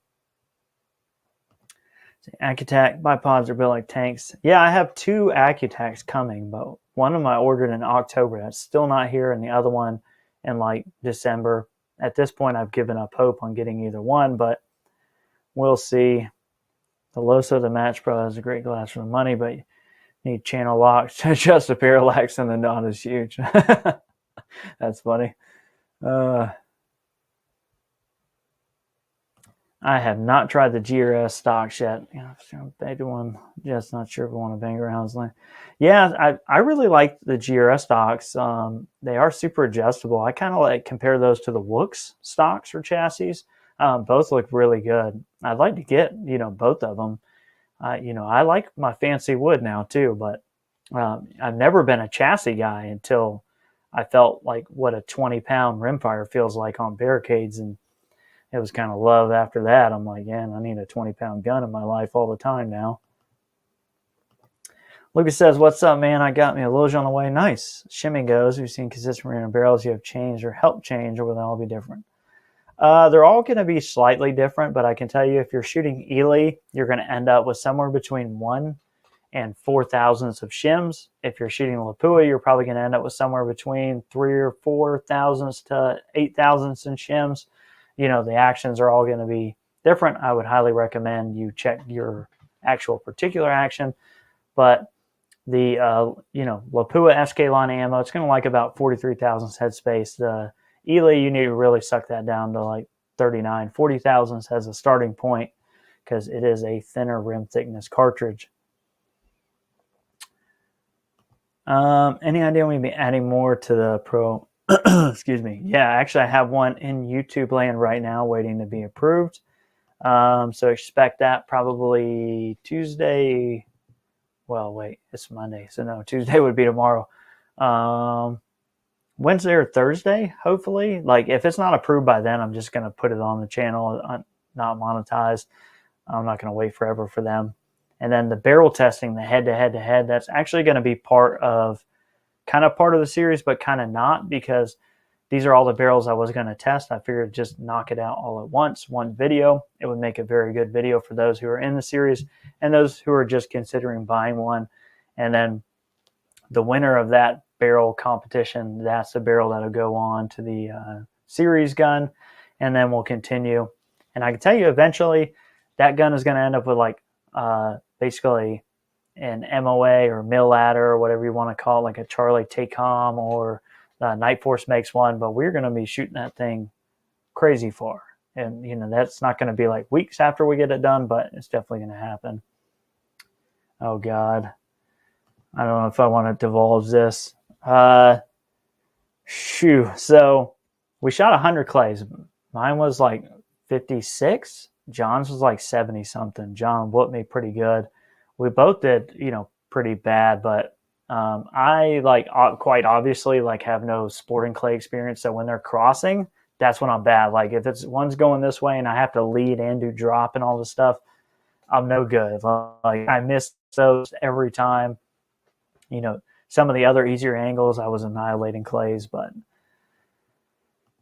Accutac bipods are built like tanks. Yeah, I have 2 Accutacs coming, but one of them I ordered in October. That's still not here, and the other one in like December. At this point, I've given up hope on getting either one, but we'll see. The Loso, the Match Pro, has a great glass for the money, but you need channel locks to adjust the parallax, and the knot is huge. That's funny. I have not tried the GRS stocks yet. Beta one, just not sure if I want to bang around. Yeah, I really like the GRS stocks. They are super adjustable. I kind of like compare those to the Wooks stocks or chassis. Both look really good. I'd like to get, both of them. I like my fancy wood now too, but I've never been a chassis guy until I felt like what a 20-pound rimfire feels like on barricades, and it was kind of love after that. I'm like, yeah, I need a 20-pound gun in my life all the time now. Lucas says, what's up, man? I got me a Loge on the way. Nice. Shimming goes. We've seen consistent random barrels you have changed or helped change, or will they all be different? They're all going to be slightly different, but I can tell you if you're shooting Ely, you're going to end up with somewhere between 1 and 4 thousandths of shims. If you're shooting Lapua, you're probably going to end up with somewhere between 3 or 4 thousandths to 8 thousandths in shims. You know, the actions are all going to be different. I would highly recommend you check your actual particular action, but the Lapua SK line ammo, it's going to like about 43 thousandths headspace. The Ely, you need to really suck that down to like 39, 40 thousandths as a starting point because it is a thinner rim thickness cartridge. Any idea we'll be adding more to the Pro? Excuse me. Yeah, actually, I have one in YouTube land right now waiting to be approved. So expect that probably Tuesday. Well, wait, it's Monday. So no, Tuesday would be tomorrow. Wednesday or Thursday, hopefully. Like if it's not approved by then, I'm just going to put it on the channel, not monetized. I'm not going to wait forever for them. And then the barrel testing, the head-to-head-to-head, that's actually going to be part of the series, but kind of not, because these are all the barrels I was going to test. I figured just knock it out all at once, one video. It would make a very good video for those who are in the series and those who are just considering buying one. And then the winner of that barrel competition, that's the barrel that'll go on to the series gun. And then we'll continue. And I can tell you eventually that gun is going to end up with like basically an MOA or mill ladder or whatever you want to call it, like a Charlie Tacom or Night Force makes one, but we're going to be shooting that thing crazy far. And, you know, that's not going to be like weeks after we get it done, but it's definitely going to happen. Oh, God. I don't know if I want to divulge this. So we shot 100 clays. Mine was like 56. John's was like 70 something. John whooped me pretty good. We both did, you know, pretty bad, but I like quite obviously like have no sporting clay experience. So when they're crossing, that's when I'm bad. Like if it's one's going this way and I have to lead and do drop and all this stuff, I'm no good. Like I miss those every time. You know, some of the other easier angles I was annihilating clays, but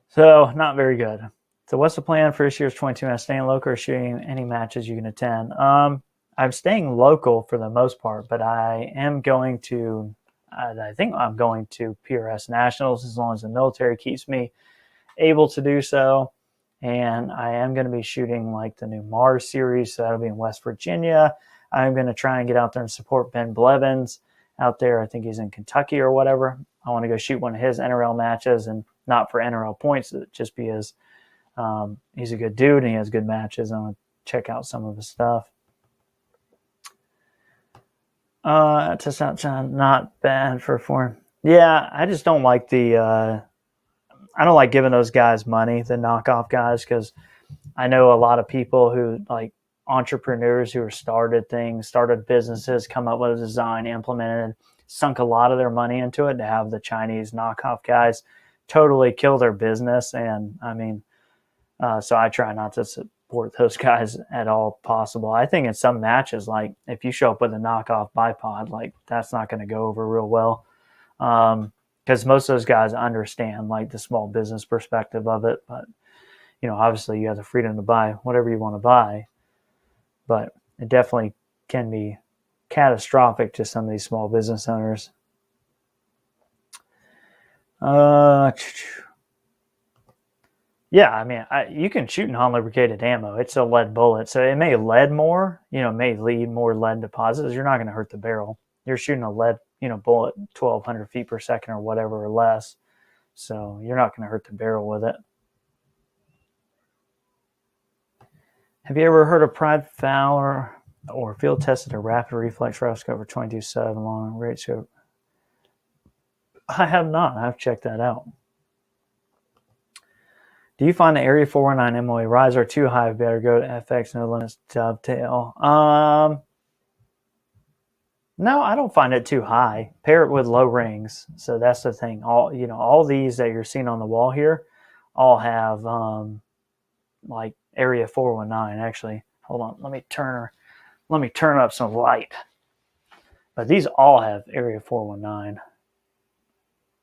so not very good. So what's the plan for this year's 22 man? Staying local or shooting any matches you can attend? I'm staying local for the most part, but I am going to, I think I'm going to PRS Nationals as long as the military keeps me able to do so. And I am going to be shooting like the new Mars series, so that'll be in West Virginia. I'm going to try and get out there and support Ben Blevins out there. I think he's in Kentucky or whatever. I want to go shoot one of his NRL matches, and not for NRL points, just because he's a good dude and he has good matches. I want to check out some of his stuff. Just not bad for foreign. Yeah, I just don't like I don't like giving those guys money, the knockoff guys, because I know a lot of people who like entrepreneurs who started businesses, come up with a design, implemented, sunk a lot of their money into it to have the Chinese knockoff guys totally kill their business. And I mean, so I try not to support those guys at all possible. I think in some matches, like if you show up with a knockoff bipod, like that's not going to go over real well. Because most of those guys understand like the small business perspective of it. But, you know, obviously you have the freedom to buy whatever you want to buy, but it definitely can be catastrophic to some of these small business owners. Yeah, I mean, you can shoot non-lubricated ammo. It's a lead bullet, so it may lead more, you know, may lead more lead deposits. You're not going to hurt the barrel. You're shooting a lead, you know, bullet 1,200 feet per second or whatever or less, so you're not going to hurt the barrel with it. Have you ever heard of Pride Fowler or field tested a rapid reflex rough scope for 22.7 long rate scope? I have not. I've checked that out. Do you find the Area 419 MOA riser too high? Better go to FX, no limits, dovetail. No, I don't find it too high. Pair it with low rings. So that's the thing. All these that you're seeing on the wall here, all have like Area 419. Actually, hold on. Let me turn up some light. But these all have area 419.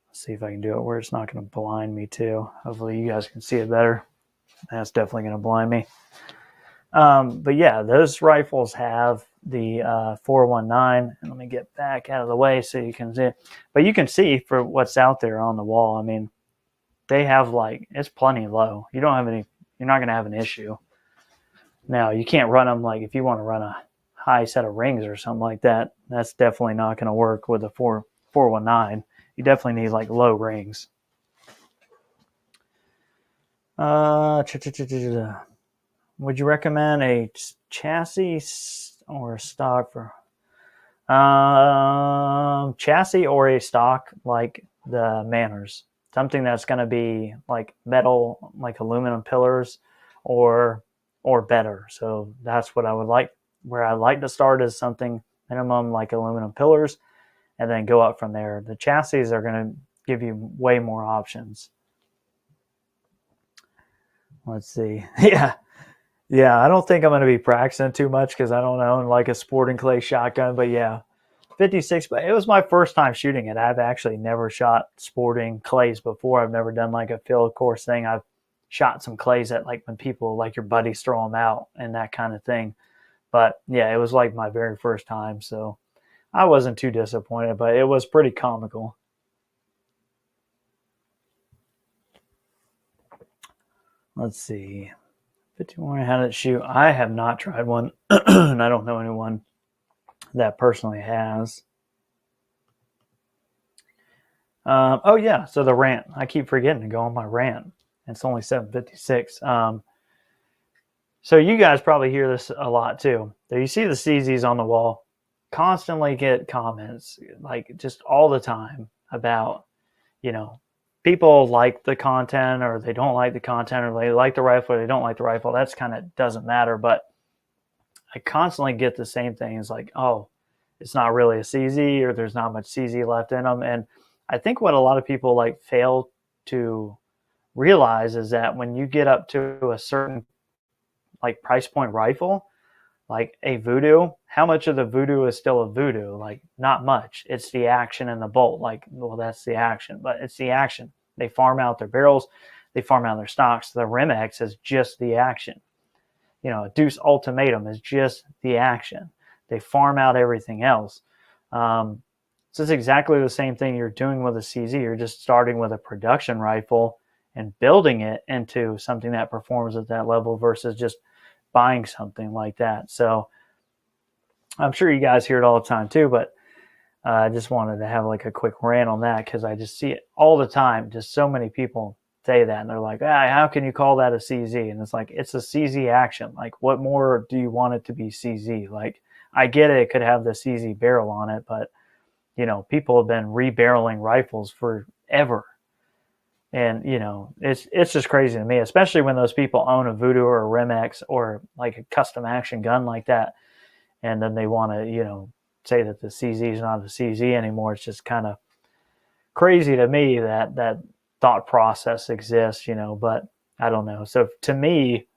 Let's see if I can do it where it's not going to blind me too. Hopefully you guys can see it better. That's definitely going to blind me. But yeah, those rifles have the 419. And let me get back out of the way so you can see it. But you can see for what's out there on the wall. I mean, they have like, it's plenty low. You don't have any, you're not going to have an issue. Now, you can't run them like if you want to run a high set of rings or something like that. That's definitely not going to work with a 419. You definitely need like low rings. Would you recommend a chassis or a stock for chassis or a stock like the Manners? Something that's going to be like metal, like aluminum pillars, or better. So that's what I would like. Where I like to start is something minimum like aluminum pillars, and then go up from there. The chassis are going to give you way more options. Let's see. Yeah, I don't think I'm going to be practicing too much because I don't own like a sporting clay shotgun. But yeah, 56. But it was my first time shooting it. I've actually never shot sporting clays before. I've never done like a field course thing. I've shot some clays at like when people, like your buddies, throw them out and that kind of thing. But yeah, it was like my very first time. So I wasn't too disappointed, but it was pretty comical. Let's see. 51, how did it shoot? I have not tried one, and I don't know anyone that personally has. Oh, yeah, so the rant. I keep forgetting to go on my rant. It's only 7:56. So you guys probably hear this a lot, too. So you see the CZs on the wall. Constantly get comments, like just all the time about, you know, people like the content or they don't like the content, or they like the rifle or they don't like the rifle. That's kind of doesn't matter. But I constantly get the same thing. It's like, oh, it's not really a CZ, or there's not much CZ left in them. And I think what a lot of people like fail to realize is that when you get up to a certain like price point rifle, like a Voodoo, how much of the Voodoo is still a Voodoo? Like not much. It's the action and the bolt. Like, well, that's the action, but it's the action. They farm out their barrels. They farm out their stocks. The Rim-X is just the action. You know, a Deuce Ultimatum is just the action. They farm out everything else. So it's exactly the same thing you're doing with a CZ. You're just starting with a production rifle and building it into something that performs at that level versus just buying something like that. So I'm sure you guys hear it all the time too, but I just wanted to have like a quick rant on that because I just see it all the time. Just so many people say that, and they're like, how can you call that a CZ? And it's like, it's a CZ action. Like, what more do you want it to be CZ? Like, I get it could have the CZ barrel on it, but you know, people have been rebarreling rifles forever. And, you know, it's just crazy to me, especially when those people own a Voodoo or a Rim-X or like a custom action gun like that. And then they want to, you know, say that the CZ is not a CZ anymore. It's just kind of crazy to me that thought process exists, you know, but I don't know. So to me,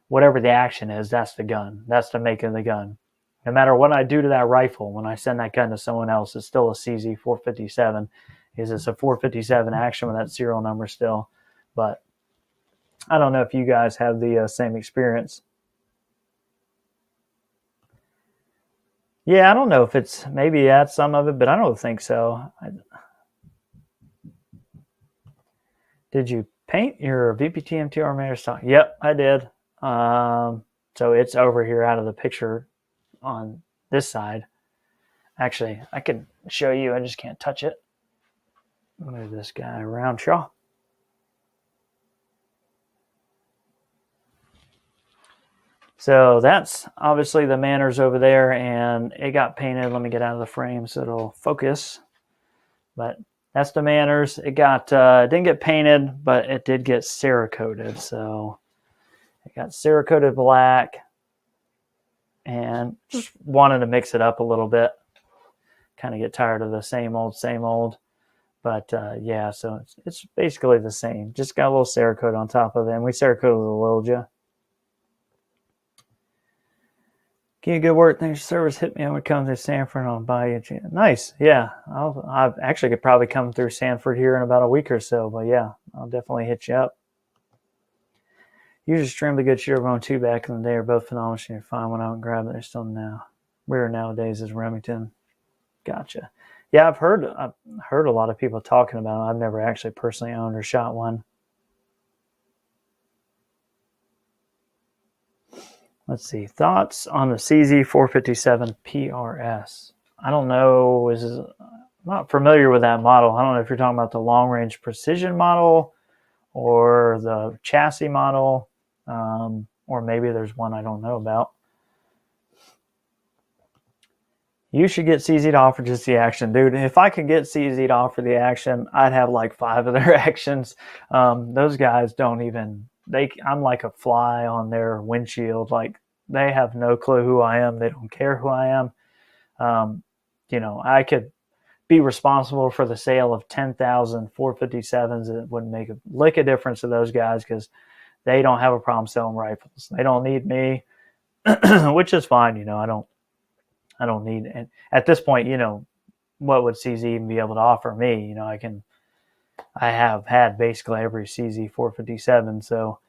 whatever the action is, that's the gun. That's the make of the gun. No matter what I do to that rifle, when I send that gun to someone else, it's still a Cz-457. It's a 457 action with that serial number still. But I don't know if you guys have the same experience. Yeah, I don't know if it's maybe that's some of it, but I don't think so. Did you paint your VPT MTR Mayor stock? Yep, I did. So it's over here out of the picture on this side. Actually, I could show you. I just can't touch it. Move this guy around, Shaw. So that's obviously the Manners over there, and it got painted. Let me get out of the frame so it'll focus. But that's the Manners. It got didn't get painted, but it did get Cerakoted. So it got Cerakoted black, and just wanted to mix it up a little bit. Kind of get tired of the same old, same old. But yeah, so it's basically the same. Just got a little Cerakote on top of it, and we Cerakoted with a Lilja. Keep good work. Thanks for service. Hit me when it comes to Sanford. I'll buy you a chance. Nice. Yeah. I actually could probably come through Sanford here in about a week or so. But yeah, I'll definitely hit you up. Usually extremely good shooter. On 2 back in the day are both phenomenal. You're fine when I would grab it. They're still now. Rare nowadays is Remington. Gotcha. Yeah, I've heard a lot of people talking about it. I've never actually personally owned or shot one. Let's see. Thoughts on the Cz-457 Prs? I don't know. I'm not familiar with that model. I don't know if you're talking about the long-range precision model or the chassis model, or maybe there's one I don't know about. You should get CZ to offer just the action. Dude, if I could get CZ to offer the action, I'd have like 5 of their actions. Those guys don't even... I'm like a fly on their windshield. Like, they have no clue who I am. They don't care who I am. I could be responsible for the sale of 10,000 457s. It wouldn't make a lick of difference to those guys because they don't have a problem selling rifles. They don't need me, which is fine. I don't need, and at this point, what would CZ even be able to offer me? I have had basically every CZ 457. So,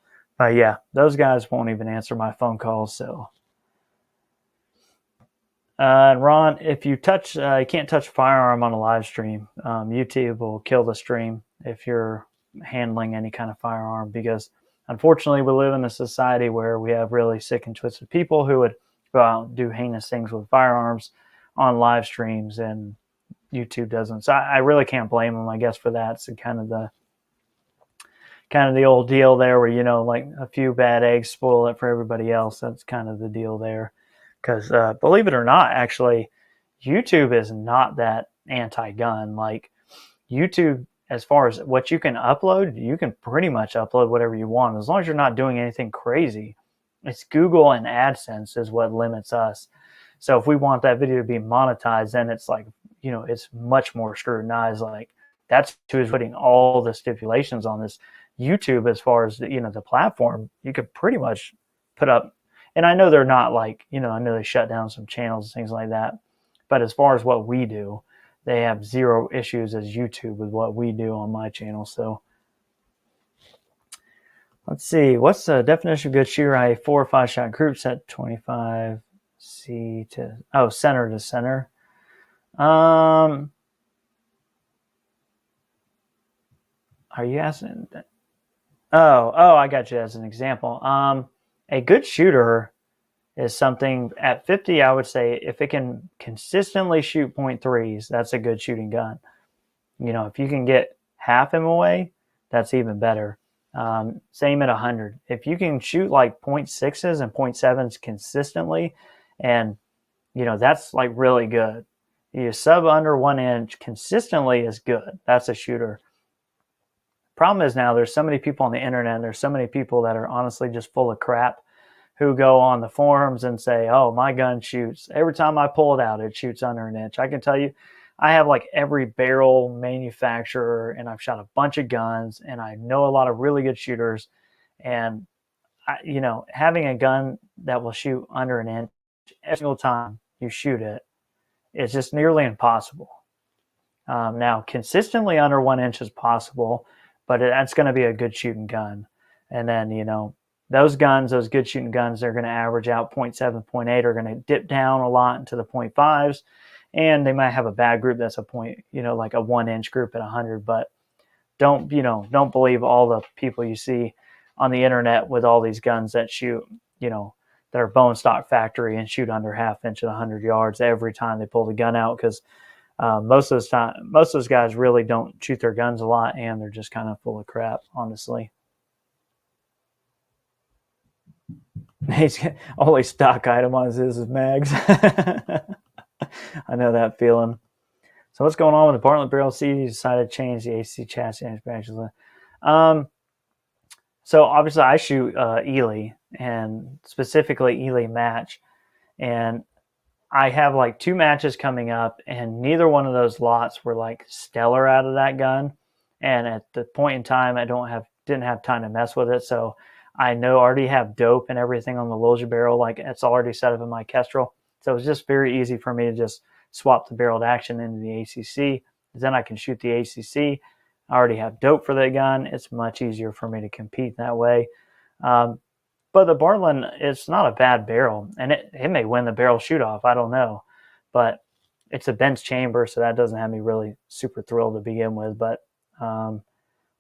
yeah, those guys won't even answer my phone calls. So, and Ron, if you can't touch a firearm on a live stream, YouTube will kill the stream if you're handling any kind of firearm, because unfortunately we live in a society where we have really sick and twisted people who would go out and do heinous things with firearms on live streams, and YouTube doesn't. So I really can't blame them, I guess, for that. It's kind of the old deal there where, like a few bad eggs spoil it for everybody else. That's kind of the deal there. Because believe it or not, actually, YouTube is not that anti-gun. Like, YouTube, as far as what you can upload, you can pretty much upload whatever you want, as long as you're not doing anything crazy. It's Google and AdSense is what limits us. So if we want that video to be monetized, then it's like, it's much more scrutinized. Like, that's who's putting all the stipulations on this. YouTube, as far as the platform, you could pretty much put up, and I know they're not like, I know they shut down some channels and things like that, but as far as what we do, they have zero issues as YouTube with what we do on my channel. So let's see, what's the definition of good shooter? A 4 or 5 shot group set 25 C to center to center. Are you asking? Oh, I got you as an example. A good shooter is something at 50. I would say if it can consistently shoot .3s, that's a good shooting gun. If you can get half them away, that's even better. Same at 100. If you can shoot like .6s and .7s consistently, and that's like really good. You sub under 1 inch consistently is good. That's a shooter. Problem is now there's so many people on the internet, there's so many people that are honestly just full of crap who go on the forums and say, oh, my gun shoots. Every time I pull it out, it shoots under an inch. I can tell you, I have like every barrel manufacturer, and I've shot a bunch of guns, and I know a lot of really good shooters. And, having a gun that will shoot under an inch every single time you shoot it is just nearly impossible. Now, consistently under 1 inch is possible, but that's going to be a good shooting gun. And then, those good shooting guns, they're going to average out 0.7, 0.8, are going to dip down a lot into the 0.5s. And they might have a bad group that's like a 1 inch group at 100. But don't believe all the people you see on the internet with all these guns that shoot, that are bone stock factory and shoot under half inch at 100 yards every time they pull the gun out, because most of those guys really don't shoot their guns a lot, and they're just kind of full of crap, honestly. He's only stock item on his is mags. I know that feeling. So what's going on with the Bartlett barrel? You decided to change the AC chassis manufacturer. So obviously I shoot Ely, and specifically Ely match, and I have like 2 matches coming up, and neither one of those lots were like stellar out of that gun. And at the point in time, I didn't have time to mess with it. So I know already have dope and everything on the Loja barrel, like it's already set up in my Kestrel. So it's just very easy for me to just swap the barreled action into the ACC. Then I can shoot the ACC. I already have dope for that gun. It's much easier for me to compete that way. But the Bartlein, it's not a bad barrel, and it may win the barrel shoot-off. I don't know. But it's a bench chamber, so that doesn't have me really super thrilled to begin with. But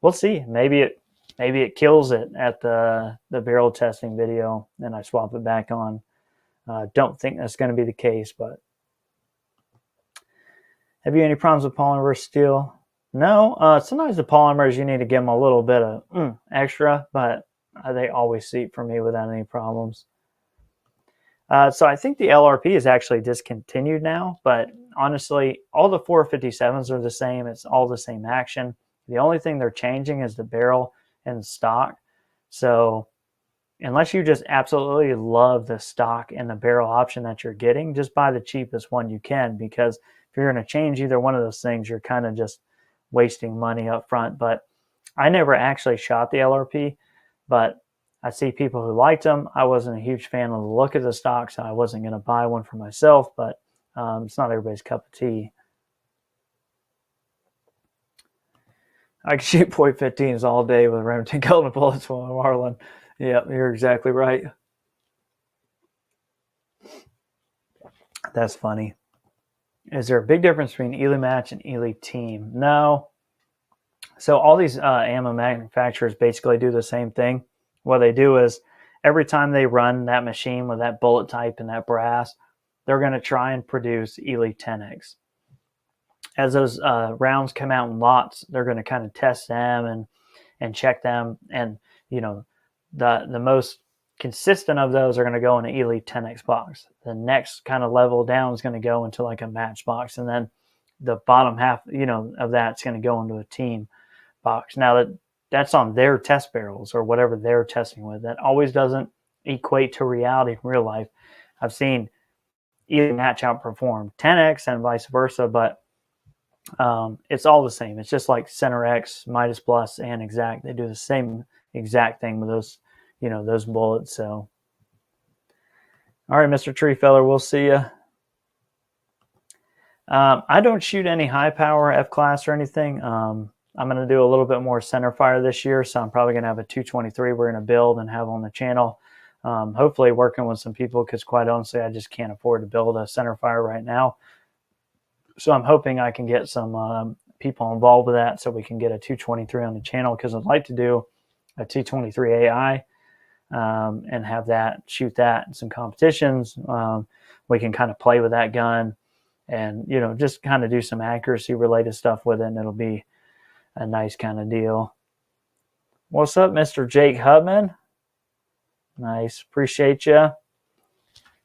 we'll see. Maybe it kills it at the barrel testing video, and I swap it back on. Don't think that's going to be the case, but have you any problems with polymer versus steel? No. Sometimes the polymers, you need to give them a little bit of extra, but they always seat for me without any problems. So I think the LRP is actually discontinued now, but honestly, all the 457s are the same. It's all the same action. The only thing they're changing is the barrel and the stock. So unless you just absolutely love the stock and the barrel option that you're getting, just buy the cheapest one you can, because if you're going to change either one of those things, you're kind of just wasting money up front. But I never actually shot the LRP, but I see people who liked them. I wasn't a huge fan of the look of the stock, so I wasn't going to buy one for myself, but it's not everybody's cup of tea. I can shoot .15s all day with Remington Golden bullets from Marlin. Yep, you're exactly right. That's funny. Is there a big difference between Elite Match and Elite Team? No. So all these ammo manufacturers basically do the same thing. What they do is every time they run that machine with that bullet type and that brass, they're going to try and produce Elite 10X. As those rounds come out in lots, they're going to kind of test them and check them. And, you know, the most consistent of those are going to go in an Elite 10X box. The next kind of level down is going to go into like a match box. And then the bottom half, you know, of that's going to go into a team box. Now that's on their test barrels or whatever they're testing with. That always doesn't equate to reality in real life. I've seen Elite Match outperform 10X and vice versa, but it's all the same. It's just like Center X, Midas Plus, and Exact. They do the same exact thing with those, you know, those bullets. So, all right, Mr. Treefeller, we'll see you. I don't shoot any high power F-class or anything. I'm going to do a little bit more center fire this year, so I'm probably going to have a 223 we're going to build and have on the channel. Hopefully working with some people, because quite honestly, I just can't afford to build a center fire right now. So I'm hoping I can get some people involved with that so we can get a 223 on the channel, because I'd like to do a 223 AI and have that, shoot that in some competitions. We can kind of play with that gun and, you know, just kind of do some accuracy related stuff with it, and it'll be a nice kind of deal. What's up, Mr. Jake Hubman? Nice. Appreciate you.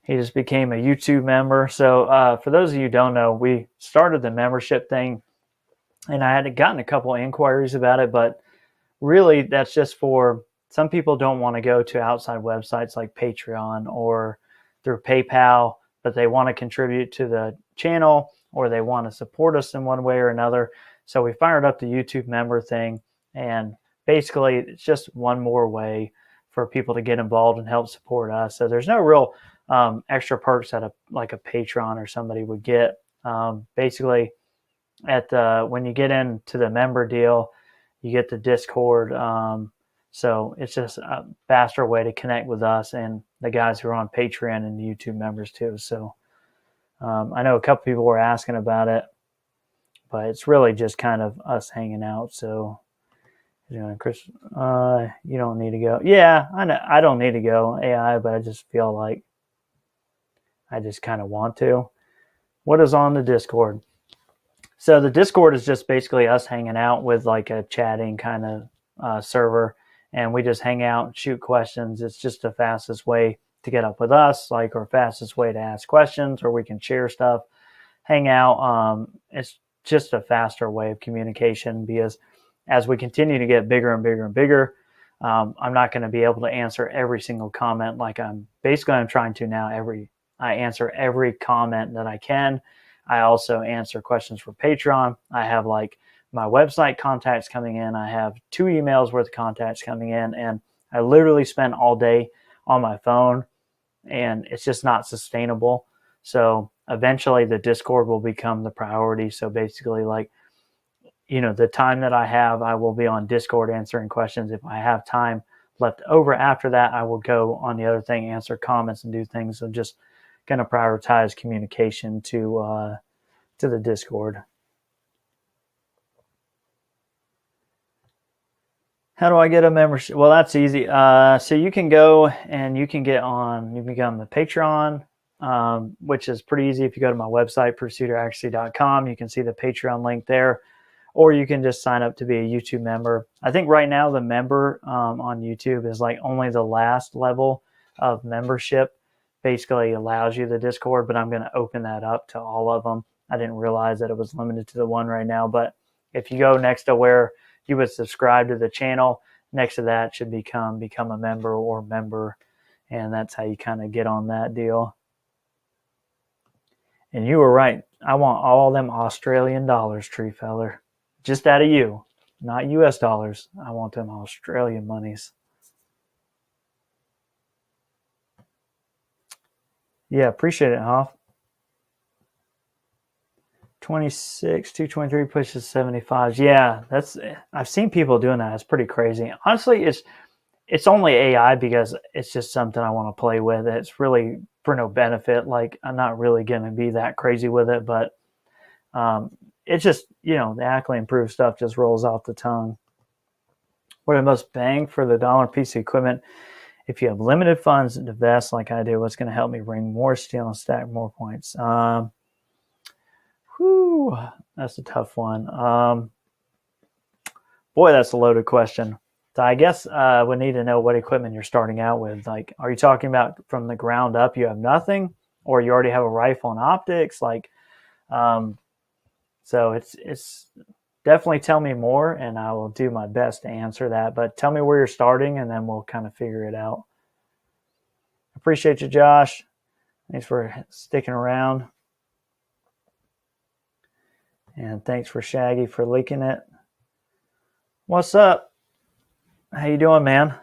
He just became a YouTube member. So for those of you who don't know, we started the membership thing, and I had gotten a couple of inquiries about it, but really that's just for some people don't want to go to outside websites like Patreon or through PayPal, but they want to contribute to the channel or they want to support us in one way or another. So we fired up the YouTube member thing, and basically it's just one more way for people to get involved and help support us. So there's no real extra perks that like a Patreon or somebody would get. Basically, when you get into the member deal, you get the Discord. So it's just a faster way to connect with us and the guys who are on Patreon and the YouTube members too. So I know a couple people were asking about it, but it's really just kind of us hanging out. So, you know, Chris, you don't need to go. Yeah, I know I don't need to go AI, but I just feel like I just kind of want to. What is on the Discord? So the Discord is just basically us hanging out with like a chatting kind of server, and we just hang out and shoot questions. It's just the fastest way to get up with us, like, or fastest way to ask questions, or we can share stuff, hang out. It's just a faster way of communication, because as we continue to get bigger and bigger and bigger, I'm not going to be able to answer every single comment like I'm trying to now. I answer every comment that I can. I also answer questions for Patreon. I have like my website contacts coming in. I have 2 emails worth of contacts coming in, and I literally spend all day on my phone, and it's just not sustainable. So eventually the Discord will become the priority. So basically, like, the time that I have, I will be on Discord answering questions. If I have time left over after that, I will go on the other thing, answer comments and do things. So just going to prioritize communication to the Discord. How do I get a membership? Well, that's easy. So you can go and you can become the Patreon, which is pretty easy. If you go to my website, pursuitofaccuracy.com, you can see the Patreon link there. Or you can just sign up to be a YouTube member. I think right now the member on YouTube is like only the last level of membership basically allows you the Discord, but I'm going to open that up to all of them. I didn't realize that it was limited to the one right now, but if you go next to where you would subscribe to the channel, next to that should become a member or member, and that's how you kind of get on that deal. And you were right. I want all them Australian dollars, Tree Feller. Just out of you, not US dollars. I want them Australian monies. Yeah, appreciate it, Hoff. 26, 223 pushes 75s. Yeah, I've seen people doing that. It's pretty crazy. Honestly, it's only AI because it's just something I want to play with. It's really for no benefit. Like, I'm not really going to be that crazy with it, but it's just, the actually improved stuff just rolls off the tongue. What are the most bang for the dollar piece of equipment? If you have limited funds to invest like I do, what's going to help me bring more steel and stack more points? That's a tough one. Boy, that's a loaded question. So I guess we need to know what equipment you're starting out with. Like, are you talking about from the ground up you have nothing, or you already have a rifle and optics? Like, so it's definitely tell me more, and I will do my best to answer that. But tell me where you're starting, and then we'll kind of figure it out. Appreciate you, Josh. Thanks for sticking around. And thanks for Shaggy for leaking it. What's up? How you doing, man?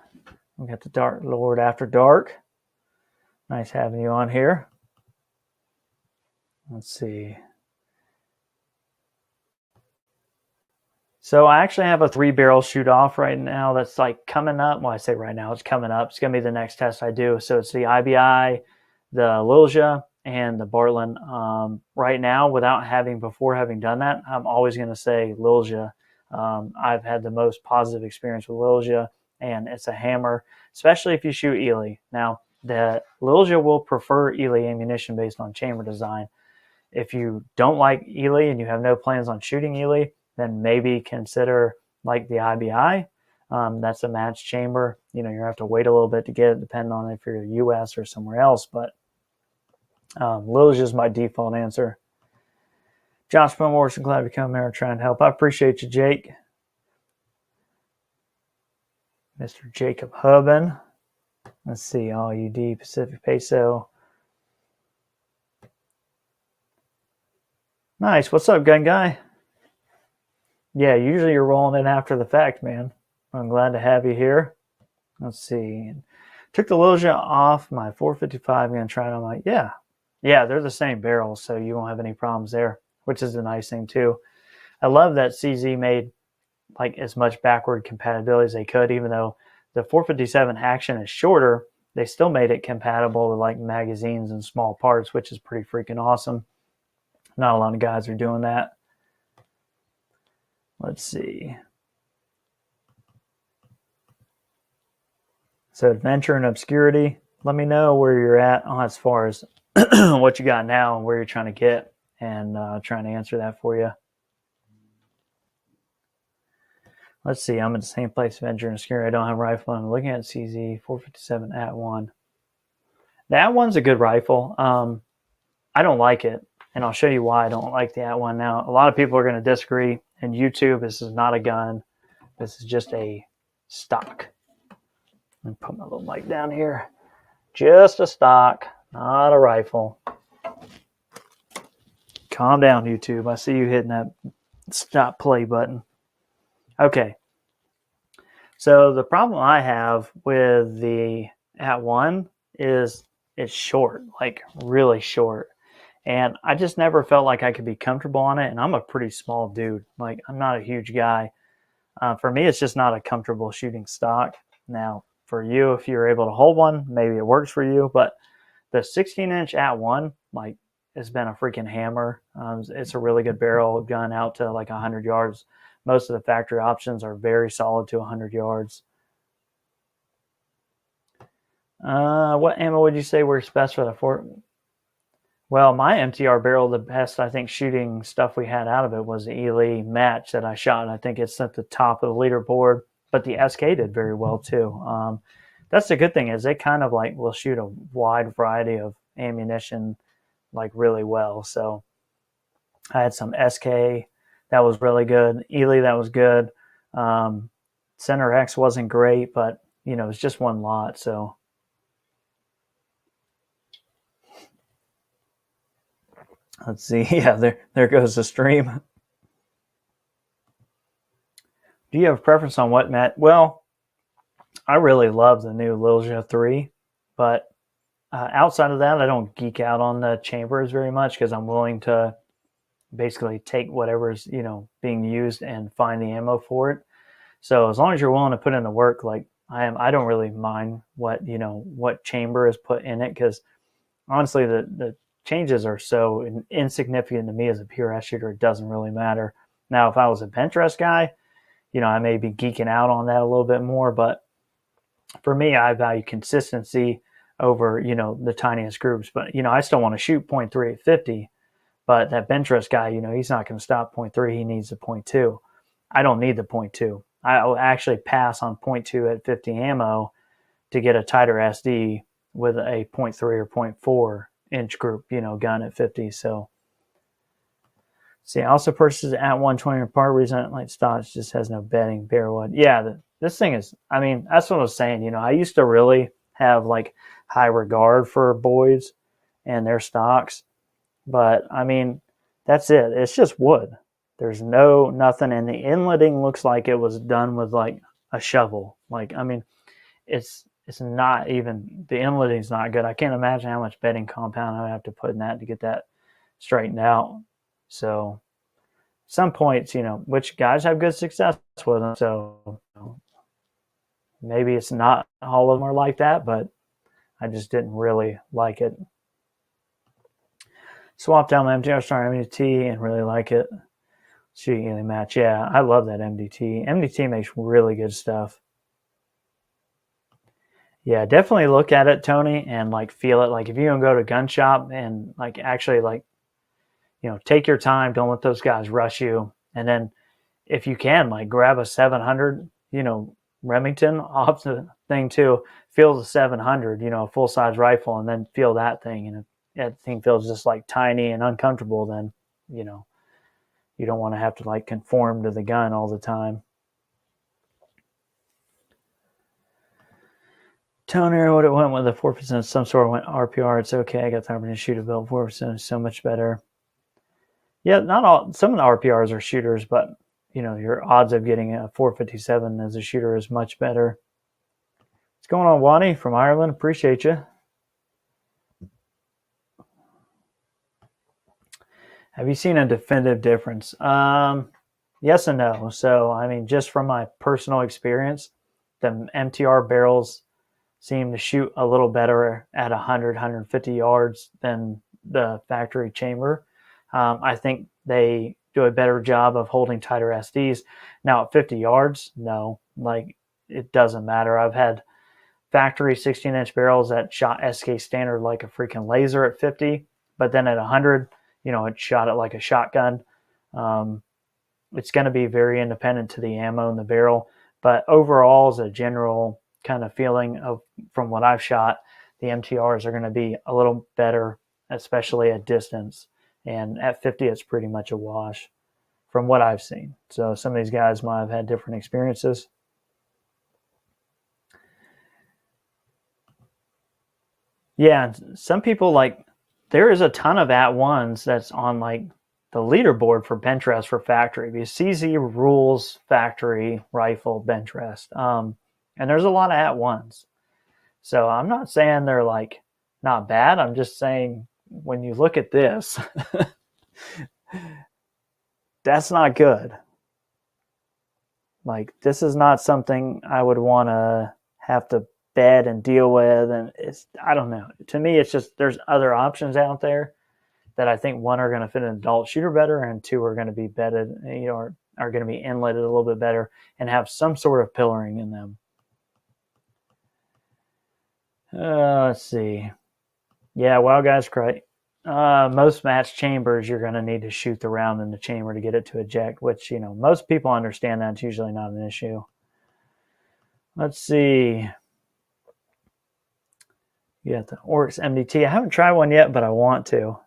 We got the Dark Lord After Dark. Nice having you on here. Let's see. So I actually have a 3-barrel shoot off right now that's like coming up. Well, I say right now, it's coming up. It's going to be the next test I do. So it's the IBI, the Lilja, and the Bartlein. Right now, before having done that, I'm always going to say Lilja. I've had the most positive experience with Lilja, and it's a hammer, especially if you shoot Ely. Now, the Lilja will prefer Ely ammunition based on chamber design. If you don't like Ely and you have no plans on shooting Ely, then maybe consider like the IBI. That's a match chamber. You going to have to wait a little bit to get it, depending on if you're US or somewhere else. But Lilja is my default answer. Josh Bumwars, glad to come here and try and help. I appreciate you, Jake. Mr. Jacob Hubben. Let's see, AUD Pacific Peso. Nice. What's up, gun guy? Yeah, usually you're rolling in after the fact, man. I'm glad to have you here. Let's see. Took the Lilja off my 455. I'm going to try it on my, yeah, they're the same barrels, so you won't have any problems there, which is a nice thing too. I love that CZ made like as much backward compatibility as they could, even though the 457 action is shorter, they still made it compatible with like magazines and small parts, which is pretty freaking awesome. Not a lot of guys are doing that. Let's see. So adventure and obscurity. Let me know where you're at as far as what you got now and where you're trying to get, and trying to answer that for you. Let's see. I'm at the same place, adventure and obscurity. I don't have a rifle. I'm looking at CZ-457 At-1. The At-1's a good rifle. I don't like it, and I'll show you why I don't like the At-1. Now, a lot of people are going to disagree. In YouTube, this is not a gun. This is just a stock. Let me put my little mic down here. Just a stock, not a rifle. Calm down, YouTube. I see you hitting that stop play button. Okay. So the problem I have with the @1 is it's short, like really short. And I just never felt like I could be comfortable on it. And I'm a pretty small dude. Like, I'm not a huge guy. For me, it's just not a comfortable shooting stock. Now, for you, if you're able to hold one, maybe it works for you. But the 16-inch @1, like, has been a freaking hammer. It's a really good barrel gun out to like 100 yards. Most of the factory options are very solid to 100 yards. What ammo would you say works best for the Fort? Well, my MTR barrel, the best, I think, shooting stuff we had out of it was the Ely match that I shot. I think it's at the top of the leaderboard, but the SK did very well too. That's the good thing is they kind of like will shoot a wide variety of ammunition like really well. So I had some SK that was really good. Ely that was good. Center X wasn't great, but you know, it's just one lot. So let's see. Yeah, there goes the stream. Do you have a preference on what, Matt? Well, I really love the new Lilja 3, but outside of that, I don't geek out on the chambers very much because I'm willing to basically take whatever's, you know, being used and find the ammo for it. So as long as you're willing to put in the work, like I don't really mind what, you know, what chamber is put in it because honestly, the changes are so insignificant to me as a PRS shooter. It doesn't really matter. Now, if I was a bench rest guy, you know, I may be geeking out on that a little bit more, but for me, I value consistency over, you know, the tiniest groups. But, you know, I still want to shoot 0.3 at 50, but that bench rest guy, you know, he's not going to stop 0.3. He needs the 0.2. I don't need the 0.2. I'll actually pass on 0.2 at 50 ammo to get a tighter SD with a 0.3 or 0.4 inch group, you know, gun at 50. So, see, I also purchased at 120 part reason like stocks just has no bedding, bare wood. Yeah, this thing is, I mean, that's what I was saying. You know, I used to really have like high regard for boys and their stocks, but I mean, that's it. It's just wood. There's nothing, and the inletting looks like it was done with like a shovel. Like, I mean, it's not even, the inletting's not good. I can't imagine how much bedding compound I would have to put in that to get that straightened out. So some points, you know, which guys have good success with them. So you know, maybe it's not all of them are like that, but I just didn't really like it. Swapped out my MTR Star MDT and really like it. Shooting in the match. Yeah, I love that MDT. MDT makes really good stuff. Yeah, definitely look at it, Tony, and like feel it. Like if you don't go to gun shop and like actually like, you know, take your time. Don't let those guys rush you. And then if you can, like grab a 700, you know, Remington off the thing too. Feel the 700, you know, a full size rifle, and then feel that thing. And if that thing feels just like tiny and uncomfortable, then, you know, you don't want to have to like conform to the gun all the time. Toner, what it went with the 4%, some sort of went RPR. It's okay. I got the opportunity to shoot a build 4% is so much better. Yeah, not all. Some of the RPRs are shooters, but you know your odds of getting a 457 as a shooter is much better. What's going on, Wani from Ireland? Appreciate you. Have you seen a definitive difference? Yes and no. So, I mean, just from my personal experience, the MTR barrels seem to shoot a little better at 100, 150 yards than the factory chamber. I think they do a better job of holding tighter SDs. Now, at 50 yards, no. Like, it doesn't matter. I've had factory 16-inch barrels that shot SK standard like a freaking laser at 50, but then at 100, you know, it shot it like a shotgun. It's going to be very independent to the ammo in the barrel, but overall, as a general kind of feeling of from what I've shot, the MTRs are going to be a little better, especially at distance. And at 50, it's pretty much a wash from what I've seen. So some of these guys might have had different experiences. Yeah, some people like, there is a ton of @1s that's on like the leaderboard for bench rest for factory, because CZ rules factory rifle bench rest. And there's a lot of @1s. So I'm not saying they're like not bad. I'm just saying when you look at this, that's not good. Like, this is not something I would want to have to bed and deal with. And I don't know. To me, it's just there's other options out there that I think, one, are going to fit an adult shooter better, and two, are going to be bedded, are going to be inletted a little bit better and have some sort of pillaring in them. Let's see. Yeah, Wild Guys Cry. Most match chambers, you're going to need to shoot the round in the chamber to get it to eject, which, most people understand that's usually not an issue. Let's see. You got the Oryx MDT. I haven't tried one yet, but I want to.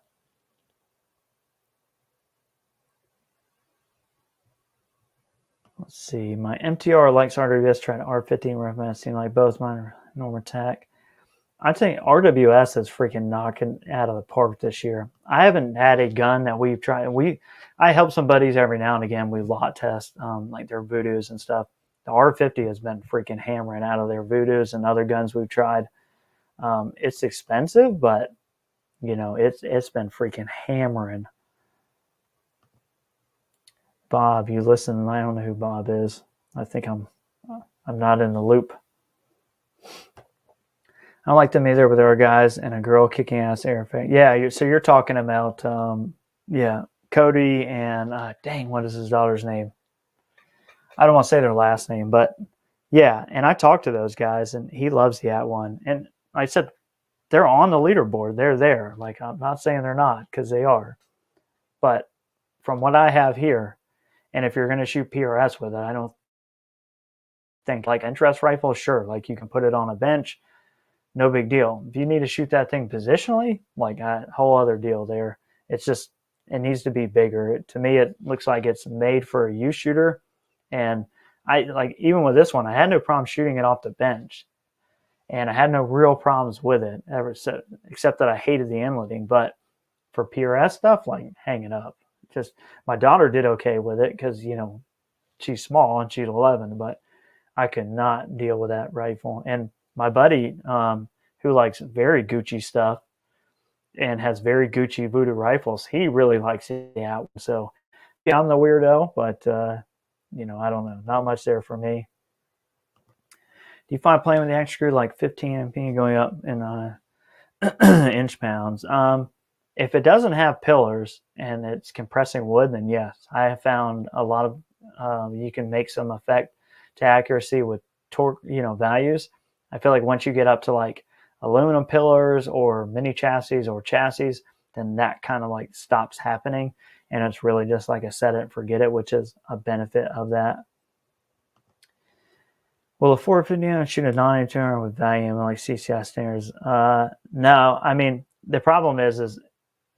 Let's see. My MTR likes RWS, tried R15 rough seem like both mine are normal attack. I think RWS is freaking knocking out of the park this year. I haven't had a gun that we've tried. I help some buddies every now and again. We lot test like their Voodoos and stuff. The R50 has been freaking hammering out of their Voodoos and other guns we've tried. It's expensive, but it's been freaking hammering. Bob, you listen. I don't know who Bob is. I think I'm not in the loop. I like them either, but there are guys and a girl kicking ass air effect. Yeah, so you're talking about Cody and dang, what is his daughter's name? I don't want to say their last name, but yeah. And I talked to those guys, and he loves the @1. And I said they're on the leaderboard. They're there. Like, I'm not saying they're not, because they are. But from what I have here, and if you're going to shoot PRS with it, I don't think, like, interest rifle, sure, like you can put it on a bench, no big deal. If you need to shoot that thing positionally, like a whole other deal there. It's just, it needs to be bigger. To me, it looks like it's made for a youth shooter. And I, like, even with this one, I had no problem shooting it off the bench. And I had no real problems with it ever, except that I hated the inletting. But for PRS stuff, like, hang it up. Just, my daughter did okay with it because, she's small and she's 11, but I could not deal with that rifle. And my buddy, who likes very Gucci stuff and has very Gucci Voodoo rifles, he really likes it out. So, yeah, I'm the weirdo, but, I don't know. Not much there for me. Do you find playing with the action screw like 15 MP going up in inch pounds? If it doesn't have pillars and it's compressing wood, then yes. I have found a lot of, you can make some effect to accuracy with torque, values. I feel like once you get up to like aluminum pillars or mini chassis or chassis, then that kind of like stops happening. And it's really just like a set it and forget it, which is a benefit of that. Will a 450 shoot a 9-200 with volume like CCI standards? No, I mean, the problem is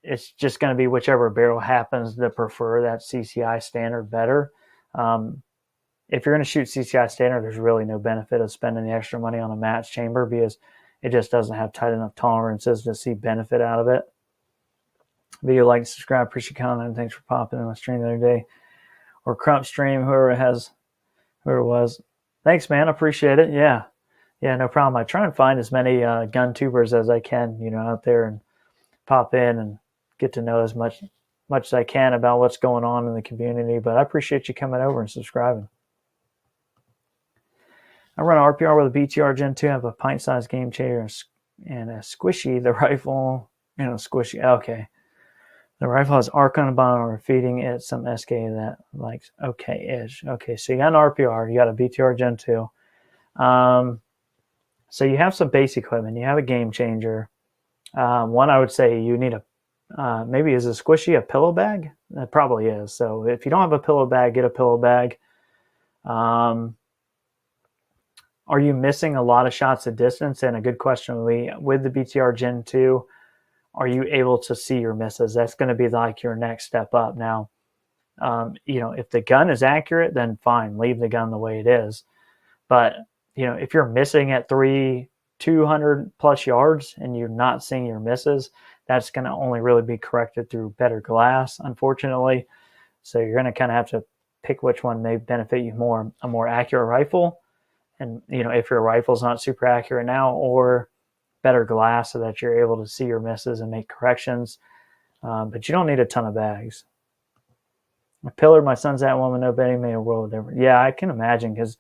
it's just going to be whichever barrel happens to prefer that CCI standard better. If you're going to shoot CCI standard, there's really no benefit of spending the extra money on a match chamber because it just doesn't have tight enough tolerances to see benefit out of it. Video, like, subscribe, appreciate your comment, and thanks for popping in my stream the other day. Or Crump stream, whoever it was. Thanks, man. I appreciate it. Yeah, no problem. I try and find as many gun tubers as I can, out there and pop in and get to know as much as I can about what's going on in the community. But I appreciate you coming over and subscribing. I run an RPR with a BTR Gen 2. I have a pint-sized game changer and a squishy. The rifle, squishy. Okay. The rifle has arc on the bottom. We're feeding it some SK that likes okay-ish. Okay, so you got an RPR. You got a BTR Gen 2. So you have some base equipment. You have a game changer. One, I would say you need maybe is a squishy a pillow bag? It probably is. So if you don't have a pillow bag, get a pillow bag. Are you missing a lot of shots at distance? And a good question. With the BTR Gen 2, are you able to see your misses? That's going to be like your next step up. Now, if the gun is accurate, then fine, leave the gun the way it is. But, if you're missing at 200 plus yards and you're not seeing your misses, that's going to only really be corrected through better glass, unfortunately. So you're going to kind of have to pick which one may benefit you more, a more accurate rifle. And, if your rifle's not super accurate now, or better glass so that you're able to see your misses and make corrections. But you don't need a ton of bags. A pillar my son's at one with no bedding made a world of difference. Yeah, I can imagine, because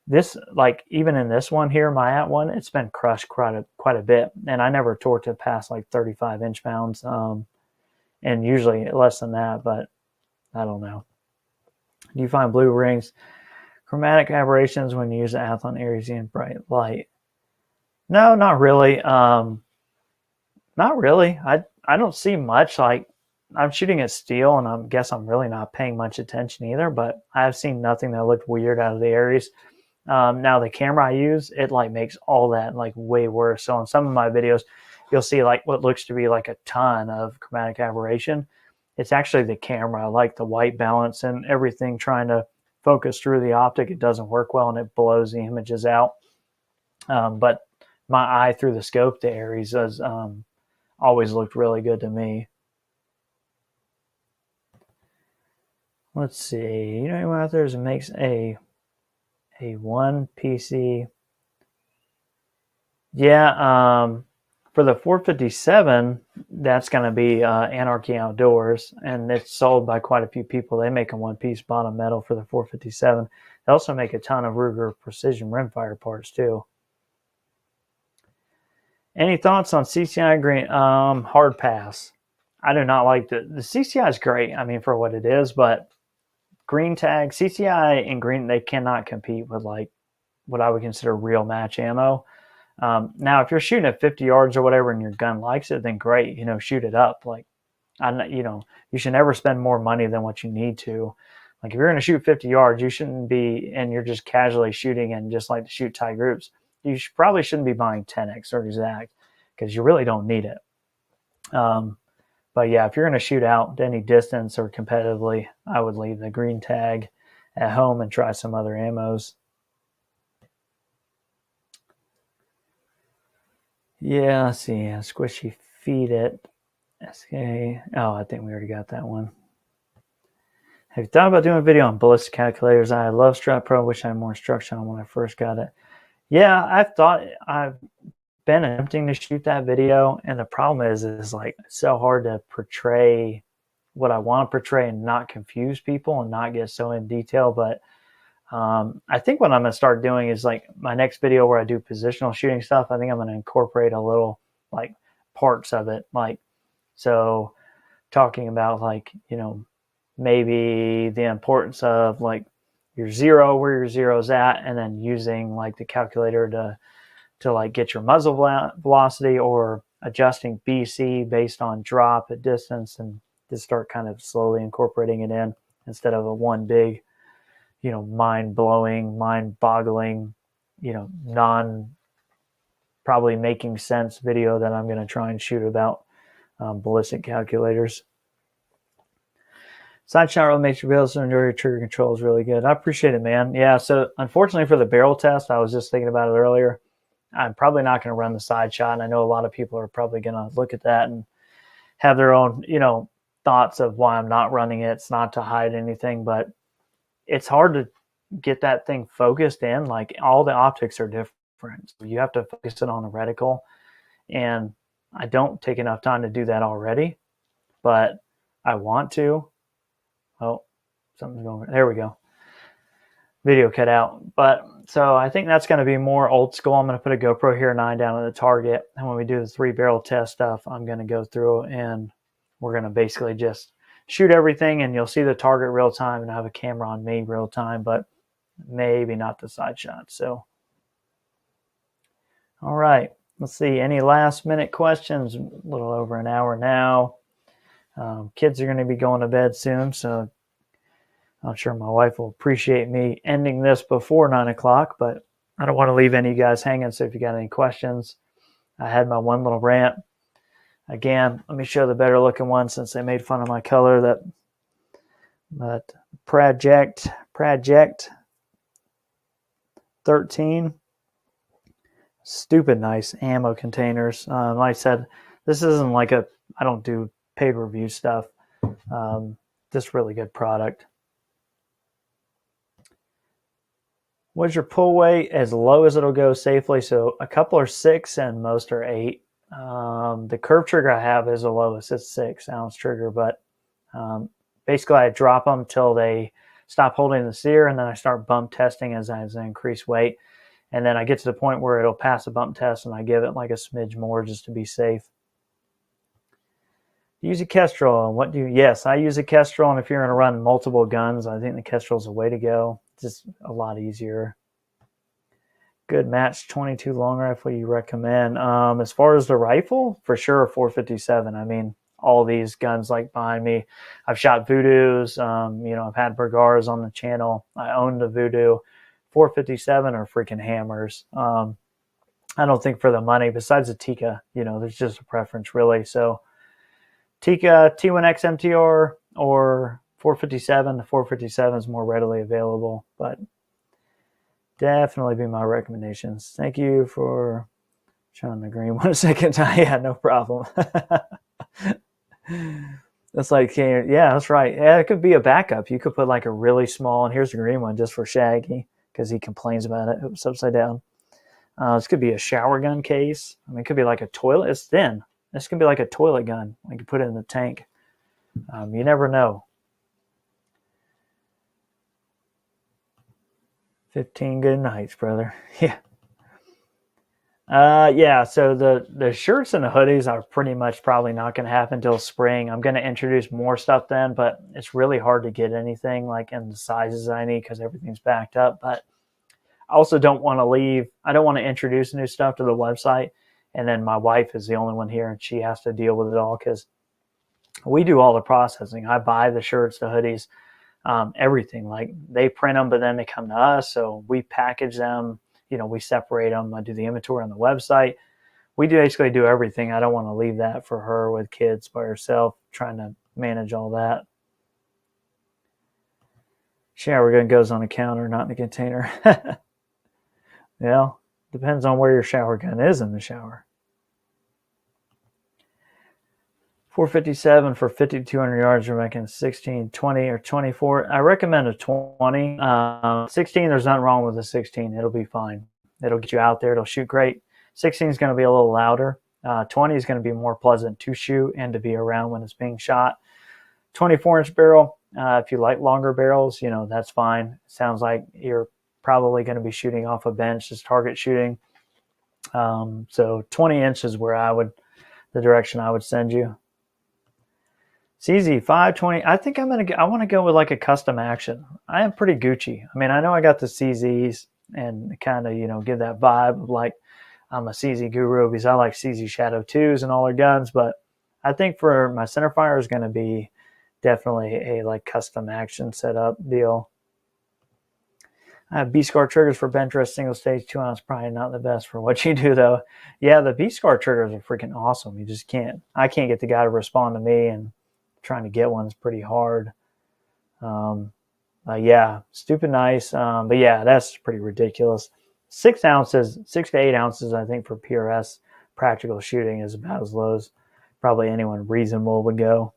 this, like, even in this one here, my at one, it's been crushed quite a bit, and I never torqued it past like 35 inch-pounds, and usually less than that, but I don't know. Do you find blue rings chromatic aberrations when you use the Athlon Aries in bright light? No, not really. Not really. I don't see much. Like, I'm shooting at steel, and I guess I'm really not paying much attention either, but I've seen nothing that looked weird out of the Aries. Now the camera I use, it like makes all that like way worse. So on some of my videos, you'll see like what looks to be like a ton of chromatic aberration. It's actually the camera, like the white balance and everything trying to focus through the optic. It doesn't work well, and it blows the images out. But my eye through the scope, the Aries, has always looked really good to me. Let's see. You know anyone out there that makes a one PC? Yeah, for the 457, that's going to be Anarchy Outdoors, and it's sold by quite a few people. They make a one-piece bottom metal for the 457. They also make a ton of Ruger precision rimfire parts too. Any thoughts on CCI green? Hard pass. I do not like the CCI is great, I mean, for what it is, but green tag, CCI and green, they cannot compete with like what I would consider real match ammo. Now, if you're shooting at 50 yards or whatever and your gun likes it, then great, shoot it up. Like, you should never spend more money than what you need to. Like, if you're going to shoot 50 yards, you shouldn't be, and you're just casually shooting and just like to shoot tight groups, you probably shouldn't be buying 10X or Exact, because you really don't need it. But yeah, if you're going to shoot out to any distance or competitively, I would leave the green tag at home and try some other ammos. Yeah, let's see. Squishy feed it. SK. Oh, I think we already got that one. Have you thought about doing a video on ballistic calculators? I love Strap Pro. Wish I had more instruction on when I first got it. Yeah, I've been attempting to shoot that video, and the problem is like it's so hard to portray what I want to portray and not confuse people and not get so in detail. But I think what I'm going to start doing is like my next video where I do positional shooting stuff, I think I'm going to incorporate a little like parts of it. Like, so talking about like, maybe the importance of like your zero, where your zero's at, and then using like the calculator to like get your muzzle velocity, or adjusting BC based on drop at distance, and just start kind of slowly incorporating it in instead of a one big, mind-blowing, mind-boggling, probably making sense video that I'm going to try and shoot about ballistic calculators. Side shot really makes your barrels and your trigger control is really good. I appreciate it, man. Yeah, so unfortunately for the barrel test, I was just thinking about it earlier. I'm probably not going to run the side shot, and I know a lot of people are probably going to look at that and have their own, thoughts of why I'm not running it. It's not to hide anything, but it's hard to get that thing focused in. Like, all the optics are different. So you have to focus it on the reticle, and I don't take enough time to do that already, but I want to. Oh, something's going. There we go. Video cut out. But so I think that's going to be more old school. I'm going to put a GoPro Hero 9 down at the target, and when we do the 3-barrel test stuff, I'm going to go through and we're going to basically just shoot everything, and you'll see the target real time, and I have a camera on me real time, but maybe not the side shot. So, all right, let's see. Any last minute questions? A little over an hour now. Kids are going to be going to bed soon, so I'm sure my wife will appreciate me ending this before 9 o'clock, but I don't want to leave any of you guys hanging, so if you got any questions, I had my one little rant. Again, let me show the better looking one, since they made fun of my color. That Project 13. Stupid nice ammo containers. Like I said, This isn't like I don't do pay-per-view stuff. Just really good product. What's your pull weight? As low as it'll go safely. So a couple are 6 and most are 8. The curve trigger I have is the lowest. It's 6-ounce trigger, but basically I drop them till they stop holding the sear, and then I start bump testing as I increase weight. And then I get to the point where it'll pass a bump test, and I give it like a smidge more just to be safe. Use a Kestrel. What do you? Yes, I use a Kestrel, and if you're going to run multiple guns, I think the Kestrel is the way to go. It's just a lot easier. Good match 22 long rifle you recommend. As far as the rifle, for sure 457. I mean, all these guns like behind me, I've shot Voodoos. I've had Bergars on the channel. I own the Voodoo. 457 are freaking hammers. I don't think for the money, besides the Tikka, there's just a preference really. So Tikka, T1X MTR, or 457. The 457 is more readily available, but definitely be my recommendations. Thank you for showing the green one a second time. Yeah, no problem. That's like, yeah, that's right. Yeah, it could be a backup. You could put like a really small, and here's the green one just for Shaggy because he complains about it. Oops, upside down. This could be a shower gun case. I mean, it could be like a toilet. It's thin. This could be like a toilet gun. Like you put it in the tank. You never know. 15 good nights, brother. Yeah. Yeah, so the shirts and the hoodies are pretty much probably not going to happen until spring. I'm going to introduce more stuff then, but it's really hard to get anything like in the sizes I need because everything's backed up. But I also don't want to leave. I don't want to introduce new stuff to the website, and then my wife is the only one here, and she has to deal with it all because we do all the processing. I buy the shirts, the hoodies, everything. Like they print them, but then they come to us, so we package them. We separate them. I do the inventory on the website. We basically do everything. I don't want to leave that for her with kids by herself, trying to manage all that. Shower gun goes on the counter, not in the container. Well, depends on where your shower gun is in the shower. 457 for 5,200 yards. You're making 16, 20, or 24. I recommend a 20. 16, there's nothing wrong with a 16. It'll be fine. It'll get you out there. It'll shoot great. 16 is going to be a little louder. 20 is going to be more pleasant to shoot and to be around when it's being shot. 24-inch barrel, if you like longer barrels, that's fine. Sounds like you're probably going to be shooting off a bench as target shooting. So 20 inches where the direction I would send you. Cz-457. I think I want to go with like a custom action. I am pretty Gucci. I mean, I know I got the CZs and kind of, give that vibe of like I'm a CZ guru because I like CZ Shadow 2s and all their guns. But I think for my centerfire is going to be definitely a like custom action setup deal. I have B-Scar triggers for bench rest single stage 2-ounce. Probably not the best for what you do though. Yeah, the B-Scar triggers are freaking awesome. You just can't. I can't get the guy to respond to me, and trying to get one is pretty hard. Yeah, stupid nice. But yeah, that's pretty ridiculous. 6 ounces, 6 to 8 ounces, I think for PRS practical shooting is about as low as probably anyone reasonable would go.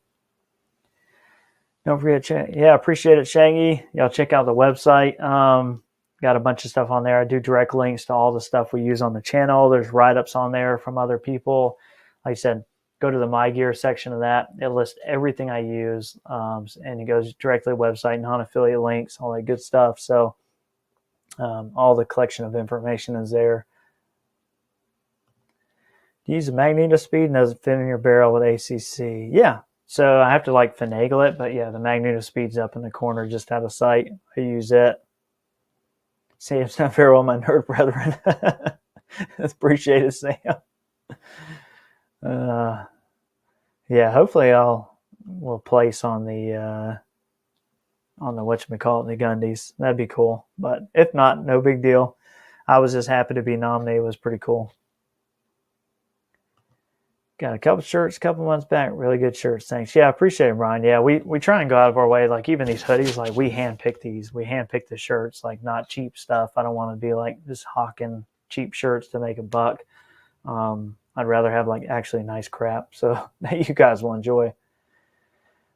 Don't forget, yeah, appreciate it, Shaggy. Y'all check out the website. Got a bunch of stuff on there. I do direct links to all the stuff we use on the channel. There's write-ups on there from other people. Like I said, go to the My Gear section of that. It lists everything I use, and it goes directly to the website, non-affiliate links, all that good stuff. So all the collection of information is there. Use a magneto speed and does it fit in your barrel with ACC? Yeah. So I have to like finagle it, but yeah, the magneto speed's up in the corner just out of sight. I use it. See, it's not very well, my nerd brethren. Appreciate it, Sam. Yeah, hopefully we'll place on the whatchamacallit, the Gundies. That'd be cool. But if not, no big deal. I was just happy to be nominated. It was pretty cool. Got a couple shirts a couple months back. Really good shirts. Thanks. Yeah, I appreciate it, Brian. Yeah, we try and go out of our way. Like even these hoodies, like we handpick these. We handpick the shirts, like not cheap stuff. I don't want to be like just hawking cheap shirts to make a buck. I'd rather have like actually nice crap so that you guys will enjoy.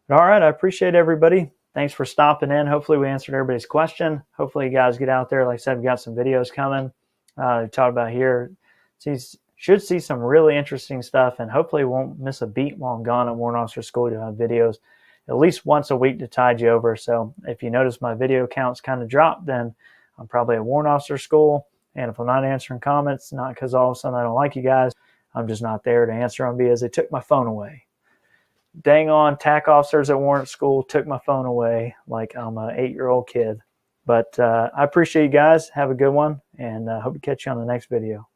But all right, I appreciate everybody. Thanks for stopping in. Hopefully we answered everybody's question. Hopefully you guys get out there. Like I said, we got some videos coming. We talked about here. Should see some really interesting stuff, and hopefully won't miss a beat while I'm gone at Warrant Officer School to have videos at least once a week to tide you over. So if you notice my video counts kind of dropped, then I'm probably at Warrant Officer School. And if I'm not answering comments, not because all of a sudden I don't like you guys, I'm just not there to answer them because they took my phone away. Dang on, TAC officers at Warrant School took my phone away like I'm an 8-year-old kid. But I appreciate you guys. Have a good one, and hope to catch you on the next video.